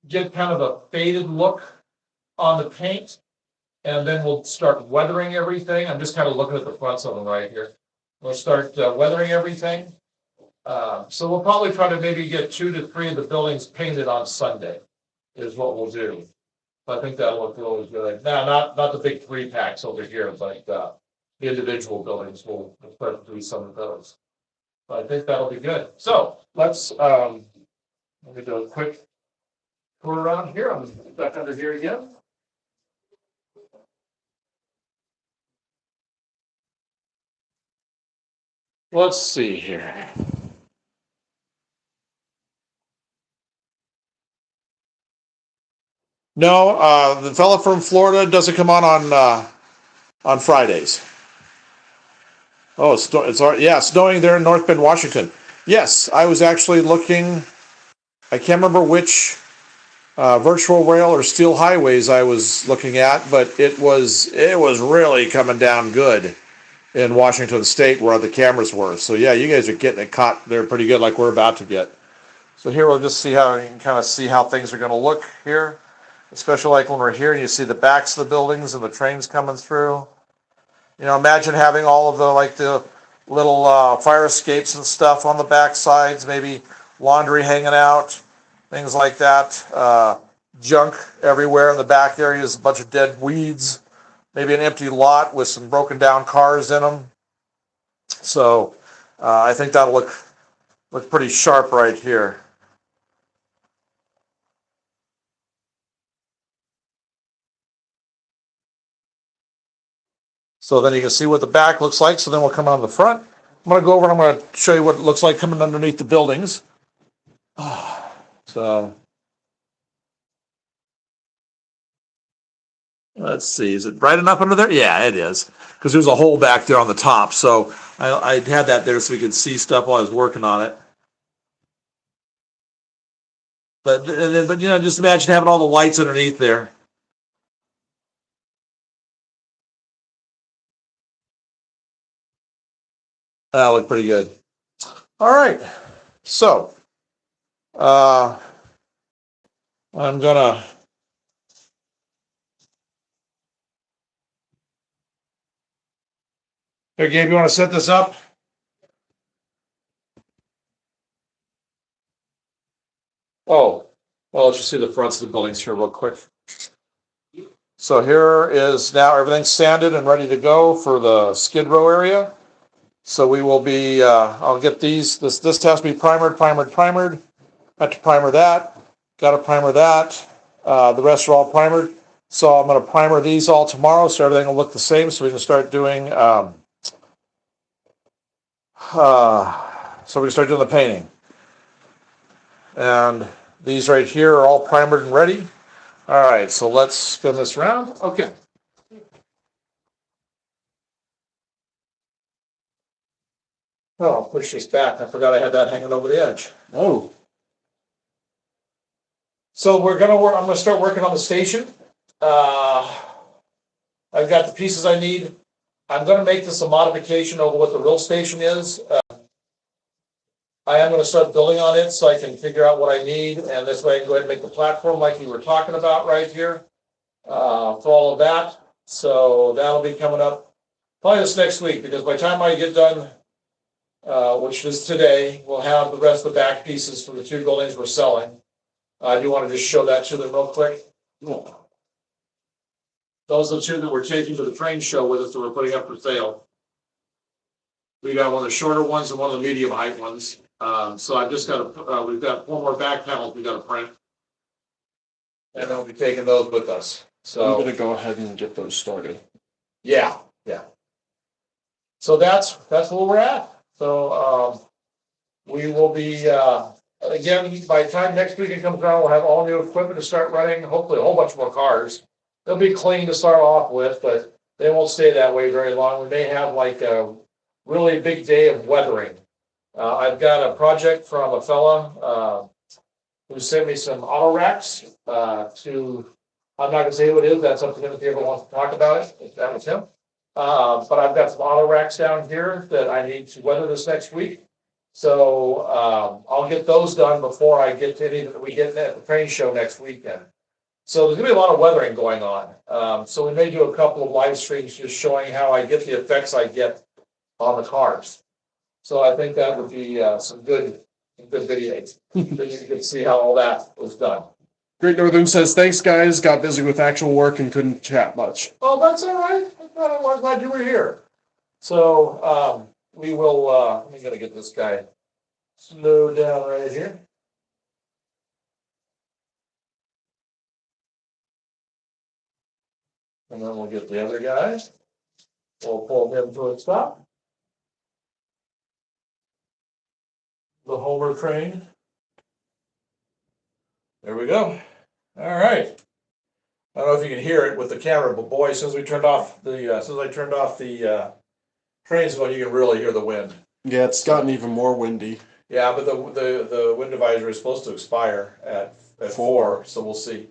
get kind of a faded look on the paint. And then we'll start weathering everything. I'm just kind of looking at the fronts of them right here. We'll start weathering everything. So we'll probably try to maybe get 2 to 3 of the buildings painted on Sunday is what we'll do. I think that'll look really good. Now, not the big 3-packs over here, but the individual buildings will start to do some of those. But I think that'll be good. So let's let me do a quick tour around here. I'm back under here again. Let's see here. No, the fella from Florida doesn't come on Fridays. Oh, it's snowing there in North Bend, Washington. Yes, I was actually looking. I can't remember which virtual rail or steel highways I was looking at, but it was really coming down good in Washington State where the cameras were. So yeah, you guys are getting it caught there pretty good, like we're about to get. So here we'll just see how you can kind of see how things are going to look here, especially like when we're here and you see the backs of the buildings and the trains coming through. You know, imagine having all of the little fire escapes and stuff on the back sides, maybe laundry hanging out, things like that. Junk everywhere in the back areas, a bunch of dead weeds, maybe an empty lot with some broken down cars in them. So I think that'll look pretty sharp right here. So then you can see what the back looks like. So then we'll come on the front. I'm going to go over and I'm going to show you what it looks like coming underneath the buildings. So let's see, is it bright enough under there? Yeah, it is, because there's a hole back there on the top. So I had that there so we could see stuff while I was working on it. But you know, just imagine having all the lights underneath there. That looked pretty good. All right, so I'm gonna. Here, Gabe, you want to set this up? Oh, well, let's just see the fronts of the buildings here real quick. So here is now everything sanded and ready to go for the Skid Row area. So we will be, I'll get these, this has to be primered. Got to primer that, got to primer that. The rest are all primered. So I'm going to primer these all tomorrow so everything will look the same so we can start doing, so we can start doing the painting. And these right here are all primered and ready. All right, so let's spin this around. Okay. Oh, I'll push this back. I forgot I had that hanging over the edge. Oh, So we're gonna work. I'm gonna start working on the station. I've got the pieces I need. I'm gonna make this a modification over what the real station is. I am gonna start building on it so I can figure out what I need, and this way I can go ahead and make the platform like you were talking about right here for all of that. So that'll be coming up probably this next week, because by the time I get done, which is today, we'll have the rest of the back pieces for the two buildings we're selling. I do want to just show that to them real quick. Those are the two that we're taking to the train show with us that we're putting up for sale. We got one of the shorter ones and one of the medium height ones. So I've just got to, we've got 4 more back panels we got to print. And then we'll be taking those with us. So I'm gonna go ahead and get those started. yeah. So that's where we're at. So we will be again, by the time next weekend comes around, we'll have all new equipment to start running, hopefully a whole bunch more cars. They'll be clean to start off with, but they won't stay that way very long. We may have like a really big day of weathering. I've got a project from a fella who sent me some auto racks I'm not gonna say who it is, that's up to him if he ever wants to talk about it, if that was him. But I've got some auto racks down here that I need to weather this next week. So I'll get those done before I get to any that we get at the train show next weekend. So there's gonna be a lot of weathering going on. So we may do a couple of live streams just showing how I get the effects I get on the cars. So I think that would be some good videos. So you can see how all that was done. Great Northern says, thanks guys, got busy with actual work and couldn't chat much. Oh, that's all right. I'm glad you were here. So we will, I'm gonna get this guy slowed down right here. And then we'll get the other guy. We'll pull him to a stop. The Homer train. There we go. All right. I don't know if you can hear it with the camera, but boy, since I turned off the trains going, you can really hear the wind. Yeah, it's gotten even more windy. Yeah, but the wind advisory is supposed to expire at 4, so we'll see.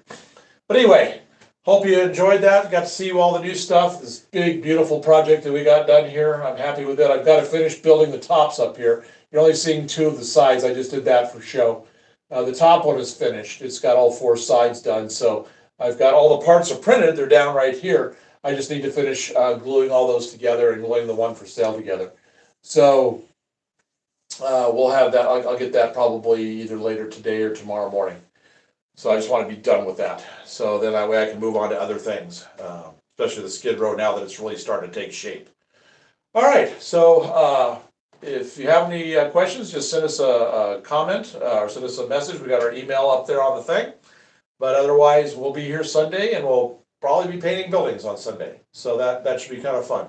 But anyway, hope you enjoyed that. Got to see all the new stuff. This big, beautiful project that we got done here. I'm happy with it. I've got to finish building the tops up here. You're only seeing 2 of the sides. I just did that for show. The top one is finished. It's got all 4 sides done. So I've got all the parts are printed. They're down right here. I just need to finish gluing all those together and gluing the one for sale together. So we'll have that. I'll get that probably either later today or tomorrow morning. So I just want to be done with that. So then that way I can move on to other things, especially the Skid Row now that it's really starting to take shape. All right. So if you have any questions, just send us a comment or send us a message. We got our email up there on the thing. But otherwise, we'll be here Sunday, and we'll probably be painting buildings on Sunday. So that should be kind of fun.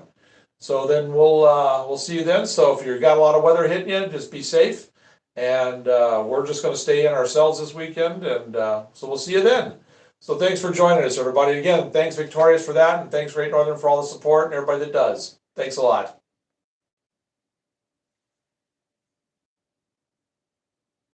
So then we'll see you then. So if you've got a lot of weather hitting you, just be safe. And we're just going to stay in ourselves this weekend. And so we'll see you then. So thanks for joining us, everybody. Again, thanks Victorious for that, and thanks Great Northern for all the support and everybody that does. Thanks a lot.